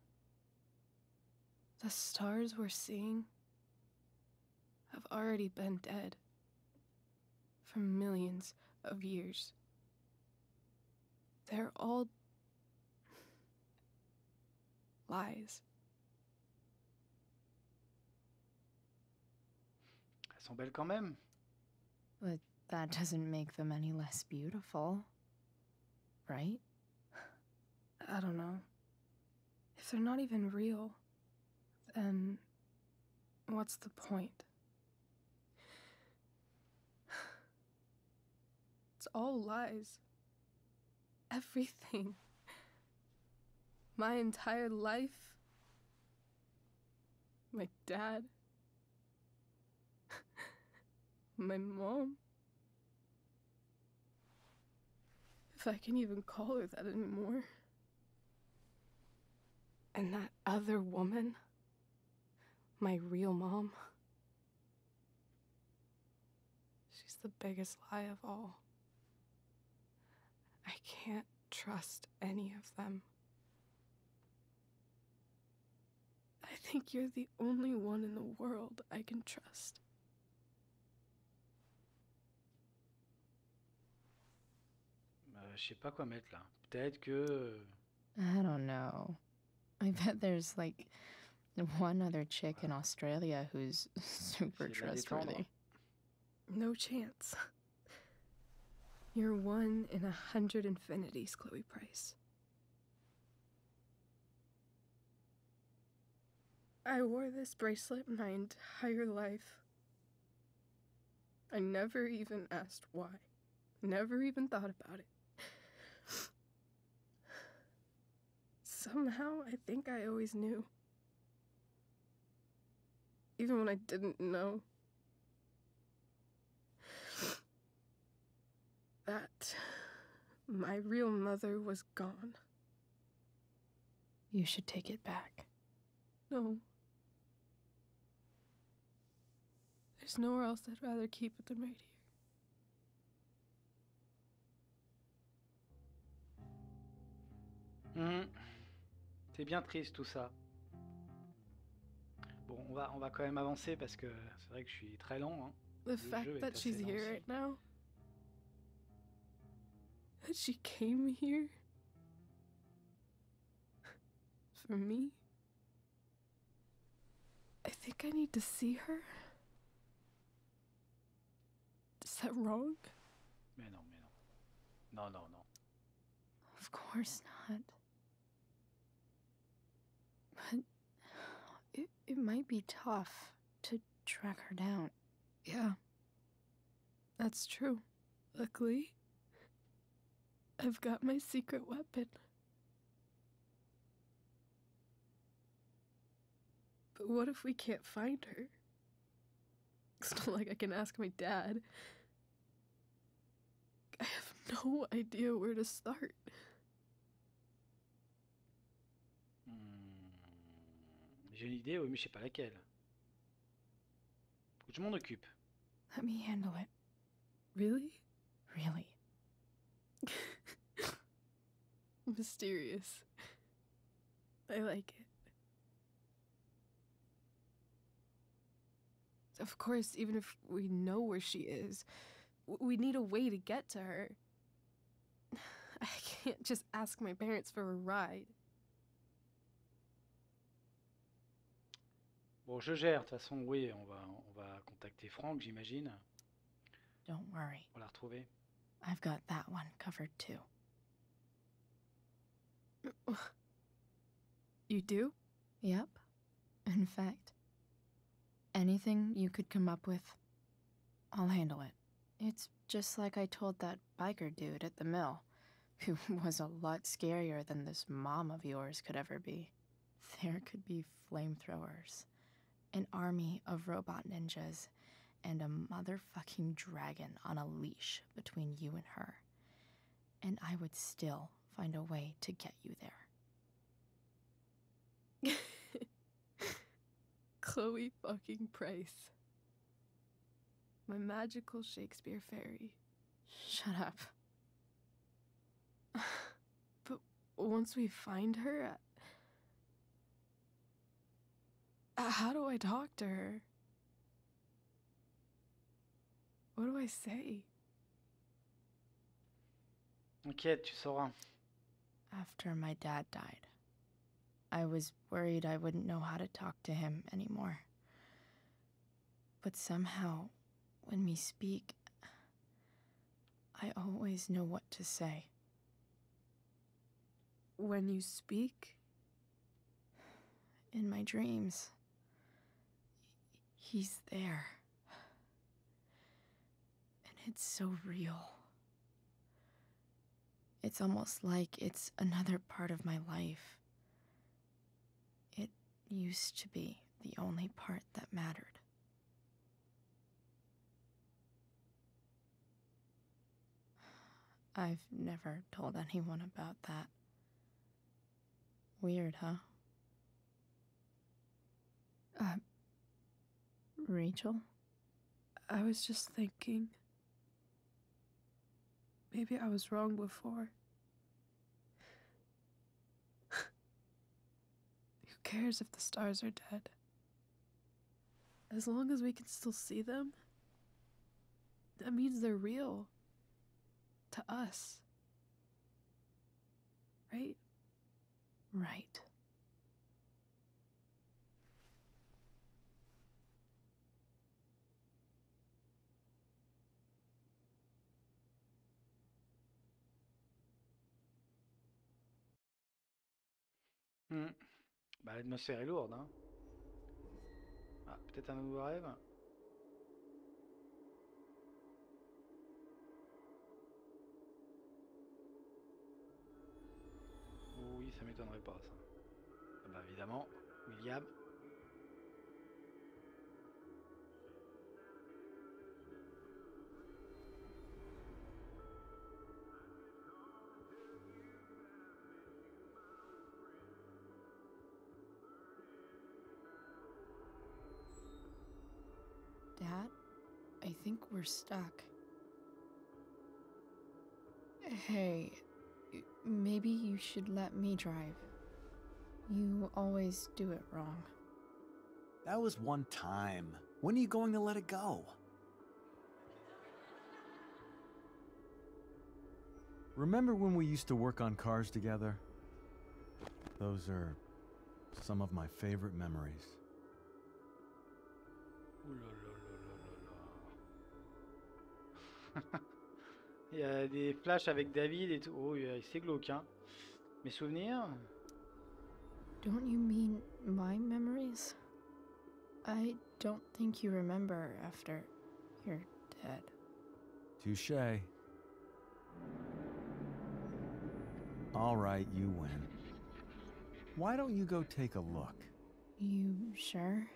The stars we're seeing have already been dead for millions of years. They're all lies. Elles sont belles quand même. But that doesn't make them any less beautiful, right? I don't know. If they're not even real, then what's the point? It's all lies. Everything. My entire life. My dad. My mom. If I can even call her that anymore. And that other woman, my real mom, she's the biggest lie of all. I can't trust any of them. I think you're the only one in the world I can trust. Je sais pas quoi mettre là. Peut-être que... I don't know. I bet there's like one other chick in Australia who's super trustworthy. No chance. You're 1 in 100 infinities, Chloe Price. I wore this bracelet my entire life. I never even asked why. Never even thought about it. Somehow, I think I always knew. Even when I didn't know. That my real mother was gone. You should take it back. No. There's nowhere else I'd rather keep it than right here. C'est bien triste tout ça. Bon, on va quand même avancer parce que c'est vrai que je suis très lent. Hein. The fact that she's here right now, that she came here for me, I think I need to see her. Is that wrong? Mais non, mais non. Non, non, non. Of course not. But it might be tough to track her down. Yeah, that's true. Luckily, I've got my secret weapon. But what if we can't find her? It's not like I can ask my dad. I have no idea where to start. J'ai une idée, oui, mais je sais pas laquelle. Faut que je m'en occupe. Let me handle it. Really? Really. Mysterious. I like it. Of course, even if we know where she is, we need a way to get to her. I can't just ask my parents for a ride. Bon, je gère. De toute façon, oui, on va contacter Franck, j'imagine. Don't worry. Pour la retrouver. I've got that one covered too. You do? Yep. In fact, anything you could come up with, I'll handle it. It's just like I told that biker dude at the mill, who was a lot scarier than this mom of yours could ever be. There could be flamethrowers, an army of robot ninjas, and a motherfucking dragon on a leash between you and her. And I would still find a way to get you there. Chloe fucking Price. My magical Shakespeare fairy. Shut up. But once we find her, how do I talk to her? What do I say? T'inquiète, tu sauras. After my dad died, I was worried I wouldn't know how to talk to him anymore. But somehow, when we speak, I always know what to say. When you speak? In my dreams. He's there. And it's so real. It's almost like it's another part of my life. It used to be the only part that mattered. I've never told anyone about that. Weird, huh? Rachel? I was just thinking. Maybe I was wrong before. Who cares if the stars are dead? As long as we can still see them, that means they're real. To us. Right? Right. Bah, l'atmosphère est lourde, hein. Ah, peut-être un nouveau rêve. Oui, ça m'étonnerait pas ça. Ah bah évidemment, William. Dad, I think we're stuck. Hey, maybe you should let me drive. You always do it wrong. That was one time. When are you going to let it go? Remember when we used to work on cars together? Those are some of my favorite memories. Ouh là là là là là. Il y a des flashs avec David et tout. Oh, c'est glauque, hein. Mes souvenirs? Don't you mean my memories? I don't think you remember after you're dead. Touché. All right, you win. Why don't you go take a look? You sure?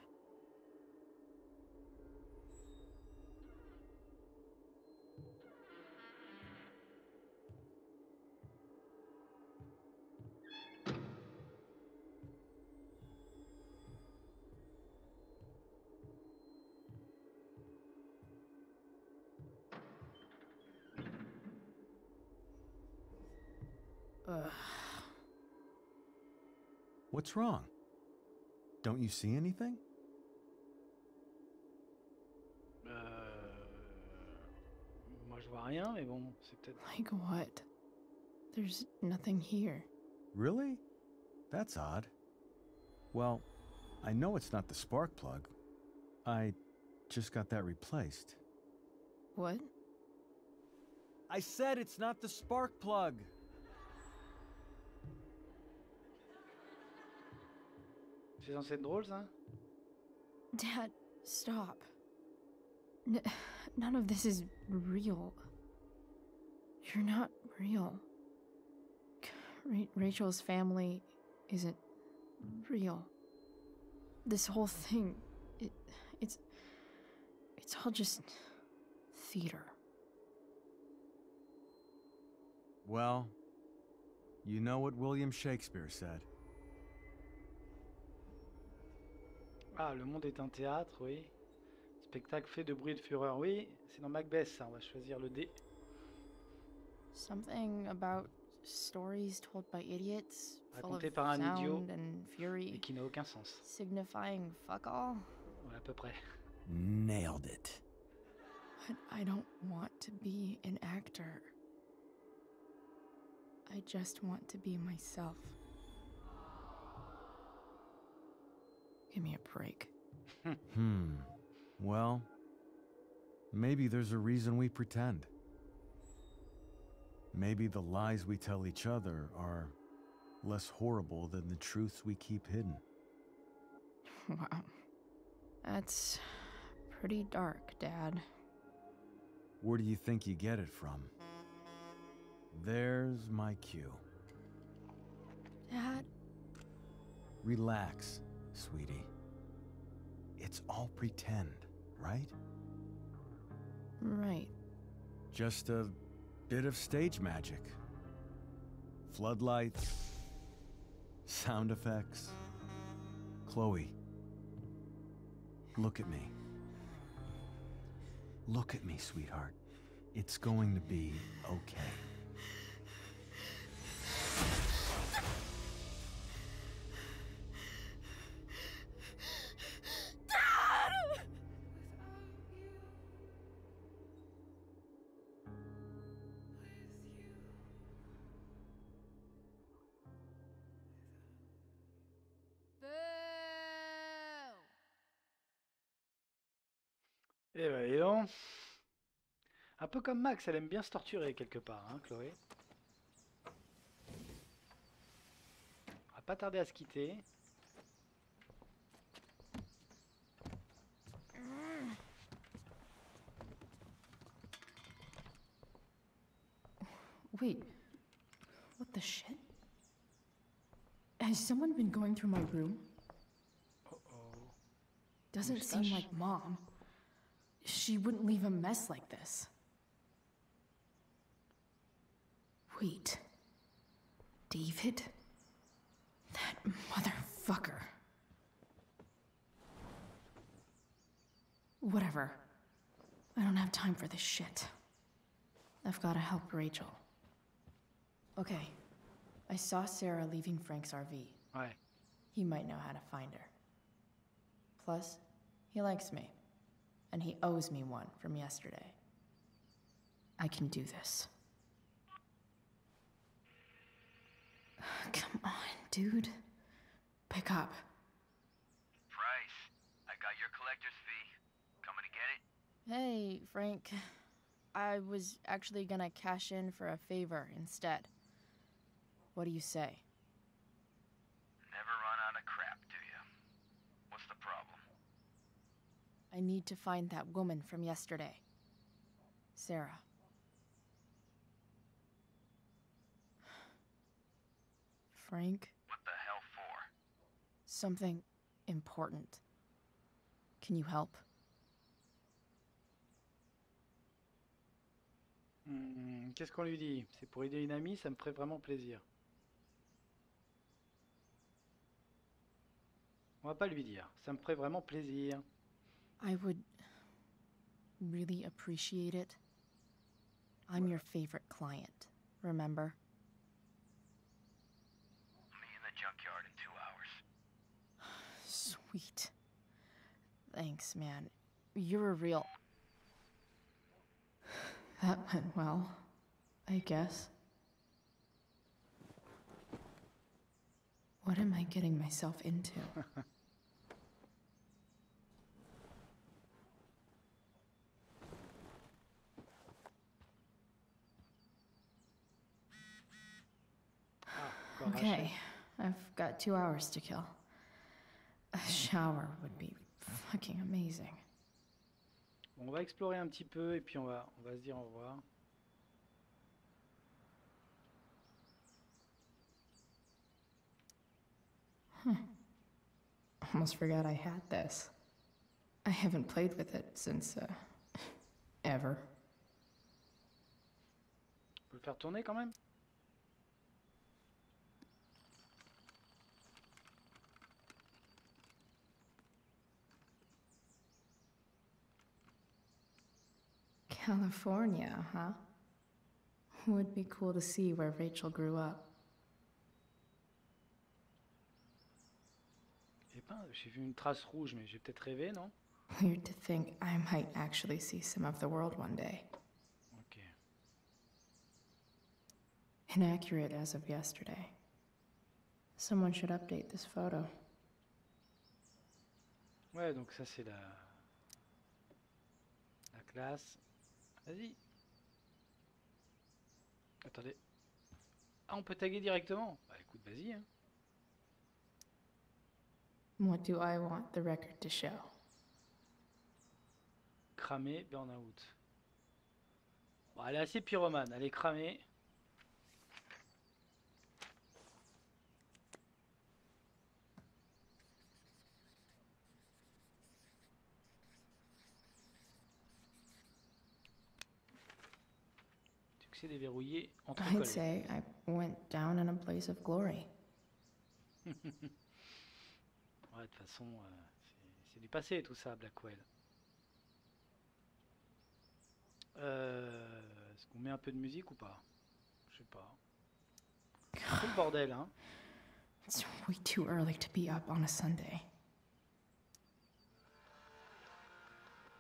What's wrong? Don't you see anything? Moi je vois rien, mais bon, c'est peut-être... Like what? There's nothing here. Really? That's odd. Well, I know it's not the spark plug. I just got that replaced. What? I said it's not the spark plug! C'est censé être drôle, ça? Dad, stop. None of this is real. You're not real. Rachel's family isn't real. This whole thing, it's all just theater. Well, you know what William Shakespeare said. Ah, le monde est un théâtre, oui. Spectacle fait de bruit et de fureur, oui. C'est dans Macbeth, ça. On va choisir le D. Something about stories told by idiots, full of Raconté par un idiot sound and fury, et qui n'a aucun sens. signifying fuck all. Ouais, à peu près. Nailed it. But I don't want to be an actor. I just want to be myself. Give me a break. Well, maybe there's a reason we pretend. Maybe the lies we tell each other are less horrible than the truths we keep hidden. Wow. That's pretty dark, Dad. Where do you think you get it from? There's my cue. Dad? Relax, sweetie. It's all pretend, right? Right. Just a bit of stage magic. Floodlights, sound effects. Chloe, look at me. Look at me, sweetheart. It's going to be okay. Eh ben, dis donc. Un peu comme Max, elle aime bien se torturer quelque part, hein, Chloé. On va pas tarder à se quitter. Wait. What the shit? Has someone been going through my room? Oh. Doesn't seem like Mom. She wouldn't leave a mess like this. Wait. David? That motherfucker. Whatever. I don't have time for this shit. I've gotta help Rachel. Okay. I saw Sarah leaving Frank's RV. Ouais. He might know how to find her. Plus, he likes me. And he owes me one from yesterday. I can do this. Come on, dude. Pick up. Price, I got your collector's fee. Coming to get it? Hey, Frank. I was actually gonna cash in for a favor instead. What do you say? Never run out of crap, do you? What's the problem? I need to find that woman from yesterday. Sarah. Frank? What the hell for? Something important. Can you help? Qu'est-ce qu'on lui dit? C'est pour aider une amie, ça me ferait vraiment plaisir. On va pas lui dire. Ça me ferait vraiment plaisir. I would really appreciate it. I'm your favorite client, remember? Meet in the junkyard in 2 hours. Sweet. Thanks, man. You're a real... That went well, I guess. What am I getting myself into? Okay, I've got 2 hours to kill. A shower would be fucking amazing. Bon, on va explorer un petit peu et puis on va se dire au revoir. Almost forgot I had this. I haven't played with it since, ever. On peut le faire tourner quand même? California, huh? Would be cool to see where Rachel grew up. Eh ben, j'ai vu une trace rouge, mais j'ai peut-être rêvé, non? Weird to think I might actually see some of the world one day. Ok. Inaccurate as of yesterday. Someone should update this photo. Ouais, donc ça c'est la classe. Vas-y. Attendez. Ah, on peut taguer directement? Bah écoute, vas-y. Hein. What do I want the record to show? Cramé, burn-out. Bon, elle est assez pyromane, elle est cramée. Succès déverrouillé, entre I'd say I went down in a blaze of glory. Ouais, de toute façon, c'est du passé tout ça, Blackwell. Est-ce qu'on met un peu de musique ou pas? Je sais pas. C'est le bordel, hein. It's way too early to be up on a Sunday.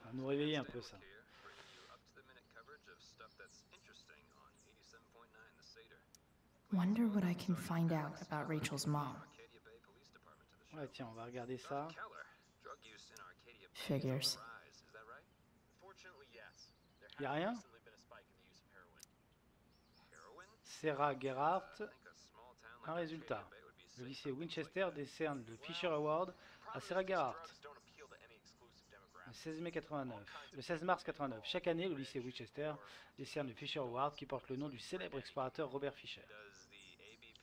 Ça va nous réveiller un peu ça. Wonder what I can find out about Rachel's mom. Ouais, tiens, on va regarder ça. Figures. Y a rien? Sarah Gerhardt. Un résultat. Le lycée Winchester décerne le Fisher Award à Sarah Gerhardt. Le 16 mai 89. Le 16 mars 89. Chaque année, le lycée Winchester décerne le Fisher Award qui porte le nom du célèbre explorateur Robert Fisher.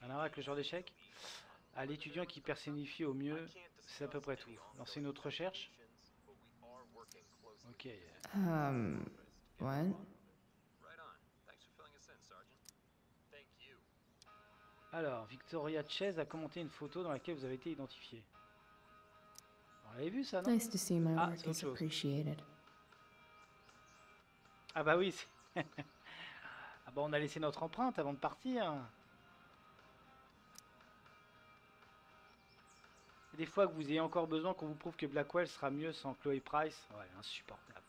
Un avec le genre d'échec. à l'étudiant qui personnifie au mieux, c'est à peu près tout. Lancer une autre recherche. Ok. What? Alors, Victoria Chase a commenté une photo dans laquelle vous avez été identifié. On l'avait vu ça, non? Nice to see my Ah, work c'est autre is chose. appreciated. Ah bah oui, ah bah on a laissé notre empreinte avant de partir. Des fois que vous ayez encore besoin qu'on vous prouve que Blackwell sera mieux sans Chloé Price. Ouais, insupportable.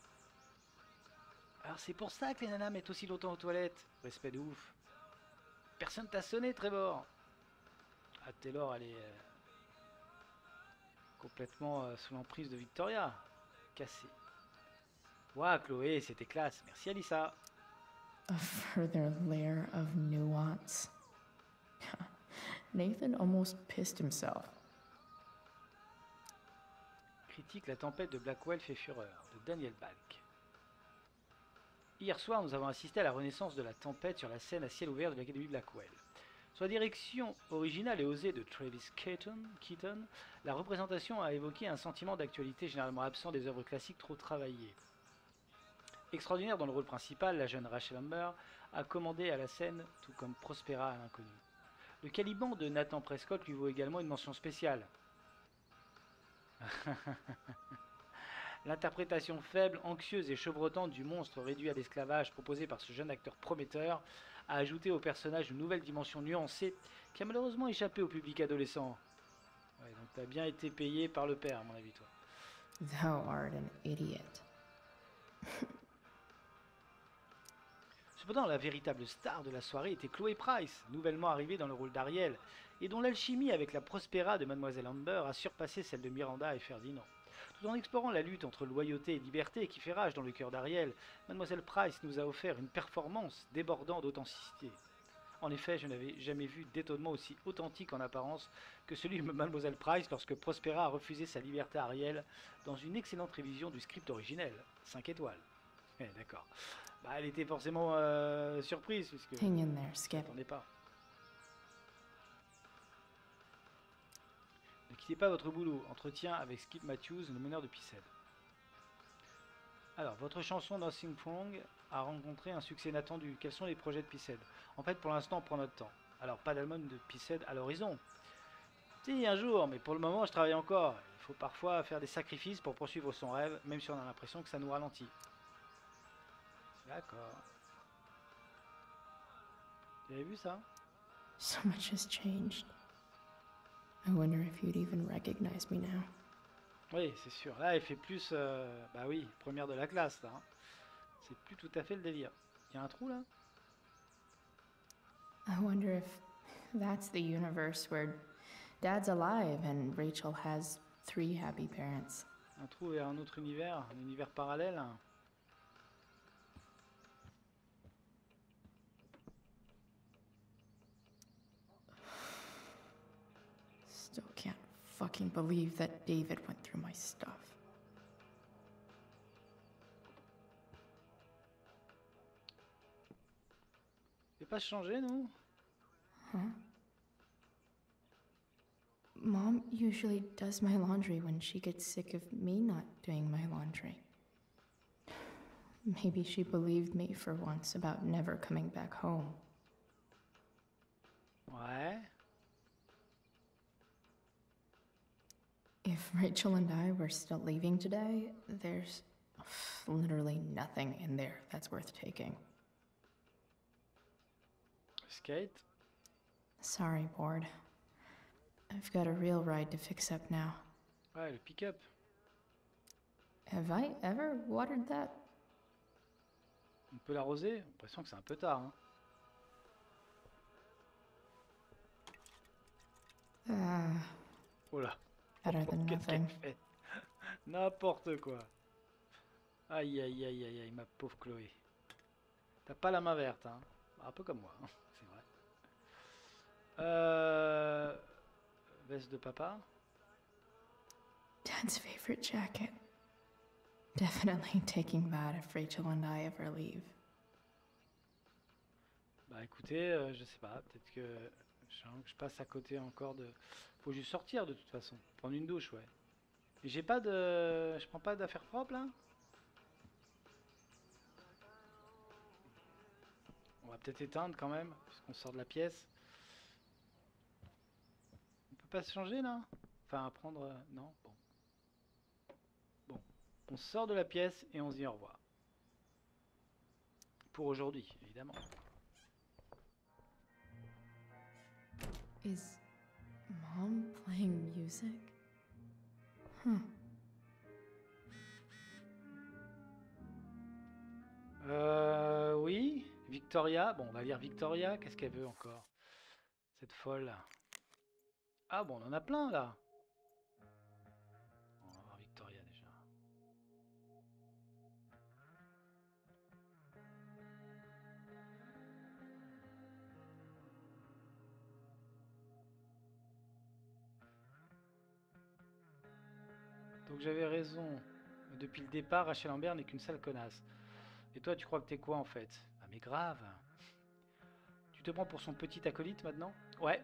Alors c'est pour ça que les nanas mettent aussi longtemps aux toilettes. Respect de ouf. Personne t'a sonné, Trevor. Ah, Taylor, elle est complètement sous l'emprise de Victoria. Cassée. Ouah, Chloé, c'était classe. Merci, Alyssa. A further layer of nuance. Nathan almost pissed himself. Critique La tempête de Blackwell fait fureur, de Daniel Balk. Hier soir, nous avons assisté à la renaissance de la tempête sur la scène à ciel ouvert de l'Académie Blackwell. Sous la direction originale et osée de Travis Keaton, la représentation a évoqué un sentiment d'actualité généralement absent des œuvres classiques trop travaillées. Extraordinaire dans le rôle principal, la jeune Rachel Amber a commandé à la scène, tout comme Prospera à l'inconnu. Le Caliban de Nathan Prescott lui vaut également une mention spéciale. L'interprétation faible, anxieuse et chevrotante du monstre réduit à l'esclavage proposé par ce jeune acteur prometteur a ajouté au personnage une nouvelle dimension nuancée qui a malheureusement échappé au public adolescent. Ouais, donc t'as bien été payé par le père, à mon avis, toi. Thou art an idiot. Cependant, la véritable star de la soirée était Chloé Price, nouvellement arrivée dans le rôle d'Ariel, et dont l'alchimie avec la Prospera de Mademoiselle Amber a surpassé celle de Miranda et Ferdinand. Tout en explorant la lutte entre loyauté et liberté qui fait rage dans le cœur d'Ariel, Mademoiselle Price nous a offert une performance débordant d'authenticité. En effet, je n'avais jamais vu d'étonnement aussi authentique en apparence que celui de Mademoiselle Price lorsque Prospera a refusé sa liberté à Ariel dans une excellente révision du script originel. 5 étoiles. D'accord. Bah, elle était forcément surprise puisque Hang in there, Skip. n'attendait pas. Ne quittez pas votre boulot. Entretien avec Skip Matthews, le meneur de Pissed. Alors, votre chanson Nothing Wrong a rencontré un succès inattendu. Quels sont les projets de Pissed? En fait, pour l'instant, on prend notre temps. Alors, pas d'album de Pissed à l'horizon. Si, un jour, mais pour le moment, je travaille encore. Il faut parfois faire des sacrifices pour poursuivre son rêve, même si on a l'impression que ça nous ralentit. D'accord. Vous avez vu ça? So much has changed. I wonder if you'd even recognize me now. Oui, c'est sûr. Là, elle fait plus... bah oui, première de la classe, là. Hein. C'est plus tout à fait le délire. Il y a un trou, là? I wonder if that's the universe where Dad's alive and Rachel has 3 happy parents. Un trou vers un autre univers, un univers parallèle. Still can't fucking believe that David went through my stuff. C'est pas changé, nous? Huh? Mom usually does my laundry when she gets sick of me not doing my laundry. Maybe she believed me for once about never coming back home. Ouais. If Rachel and I were still leaving today, there's literally nothing in there that's worth taking. Skate. Sorry, board. I've got a real ride to fix up now. Ouais, le pick-up. Have I ever watered that? On peut l'arroser? J'ai l'impression que c'est un peu tard. Hein. Oh là. Better than Qu'est-ce qu'elle nothing. fait? N'importe quoi. Aïe, aïe, aïe, aïe, aïe, ma pauvre Chloé. T'as pas la main verte, hein? Un peu comme moi, hein, c'est vrai. Veste de papa. Dad's favorite jacket. Definitely taking that if Rachel and I ever leave. Bah écoutez, je sais pas, peut-être que Je passe à côté encore de... Faut juste sortir de toute façon. Prendre une douche, ouais. J'ai pas de... Je prends pas d'affaires propres là. On va peut-être éteindre quand même, puisqu'on sort de la pièce. On peut pas se changer là? Enfin, prendre... non, bon. Bon. On sort de la pièce et on se dit au revoir. Pour aujourd'hui, évidemment. Is Mom playing music? Huh. Oui. Victoria. Bon, on va lire Victoria. Qu'est-ce qu'elle veut encore? Cette folle. Ah bon, on en a plein là. On va voir Victoria déjà. Donc j'avais raison. Depuis le départ, Rachel Amber n'est qu'une sale connasse. Et toi, tu crois que t'es quoi en fait? Ah mais grave. Tu te prends pour son petit acolyte maintenant? Ouais.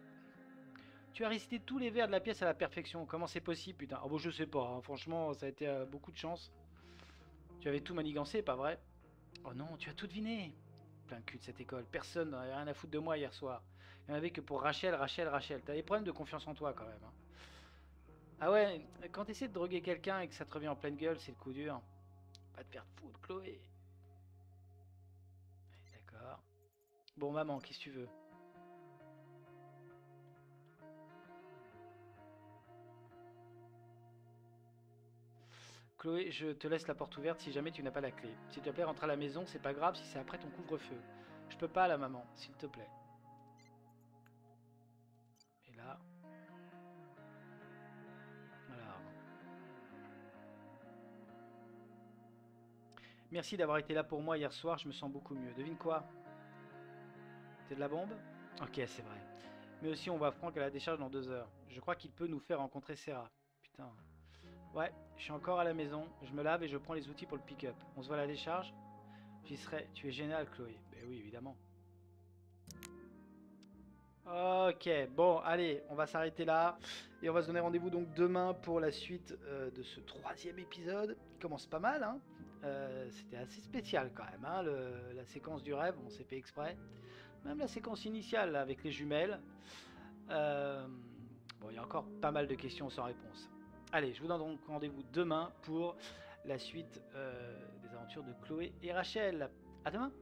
Tu as récité tous les vers de la pièce à la perfection. Comment c'est possible, putain? Oh bon, je sais pas. Hein. Franchement, ça a été beaucoup de chance. Tu avais tout manigancé, pas vrai? Oh non, tu as tout deviné. Plein de cul de cette école. Personne n'avait rien à foutre de moi hier soir. Il n'y en avait que pour Rachel, Rachel, Rachel. T'as des problèmes de confiance en toi quand même. Hein. Ah ouais, quand t'essaies de droguer quelqu'un et que ça te revient en pleine gueule, c'est le coup dur. Pas te faire foutre, Chloé. D'accord. Bon, maman, qu'est-ce que tu veux? Chloé, je te laisse la porte ouverte si jamais tu n'as pas la clé. S'il te plaît, rentre à la maison, c'est pas grave si c'est après ton couvre-feu. Je peux pas, la maman, s'il te plaît. Et là... Alors... Merci d'avoir été là pour moi hier soir, je me sens beaucoup mieux. Devine quoi? C'est de la bombe? Ok, c'est vrai. Mais aussi, on va Franck à la décharge dans 2 heures. Je crois qu'il peut nous faire rencontrer Sarah. Putain. Ouais, je suis encore à la maison. Je me lave et je prends les outils pour le pick-up. On se voit à la décharge? J'y serai. Tu es génial, Chloé. Ben oui, évidemment. Ok, bon, allez, on va s'arrêter là. Et on va se donner rendez-vous donc demain pour la suite de ce 3e épisode. Il commence pas mal, hein. C'était assez spécial quand même, hein, la séquence du rêve, on s'est fait exprès. Même la séquence initiale là, avec les jumelles. Bon, il y a encore pas mal de questions sans réponse. Allez, je vous donne donc rendez-vous demain pour la suite des aventures de Chloé et Rachel. À demain!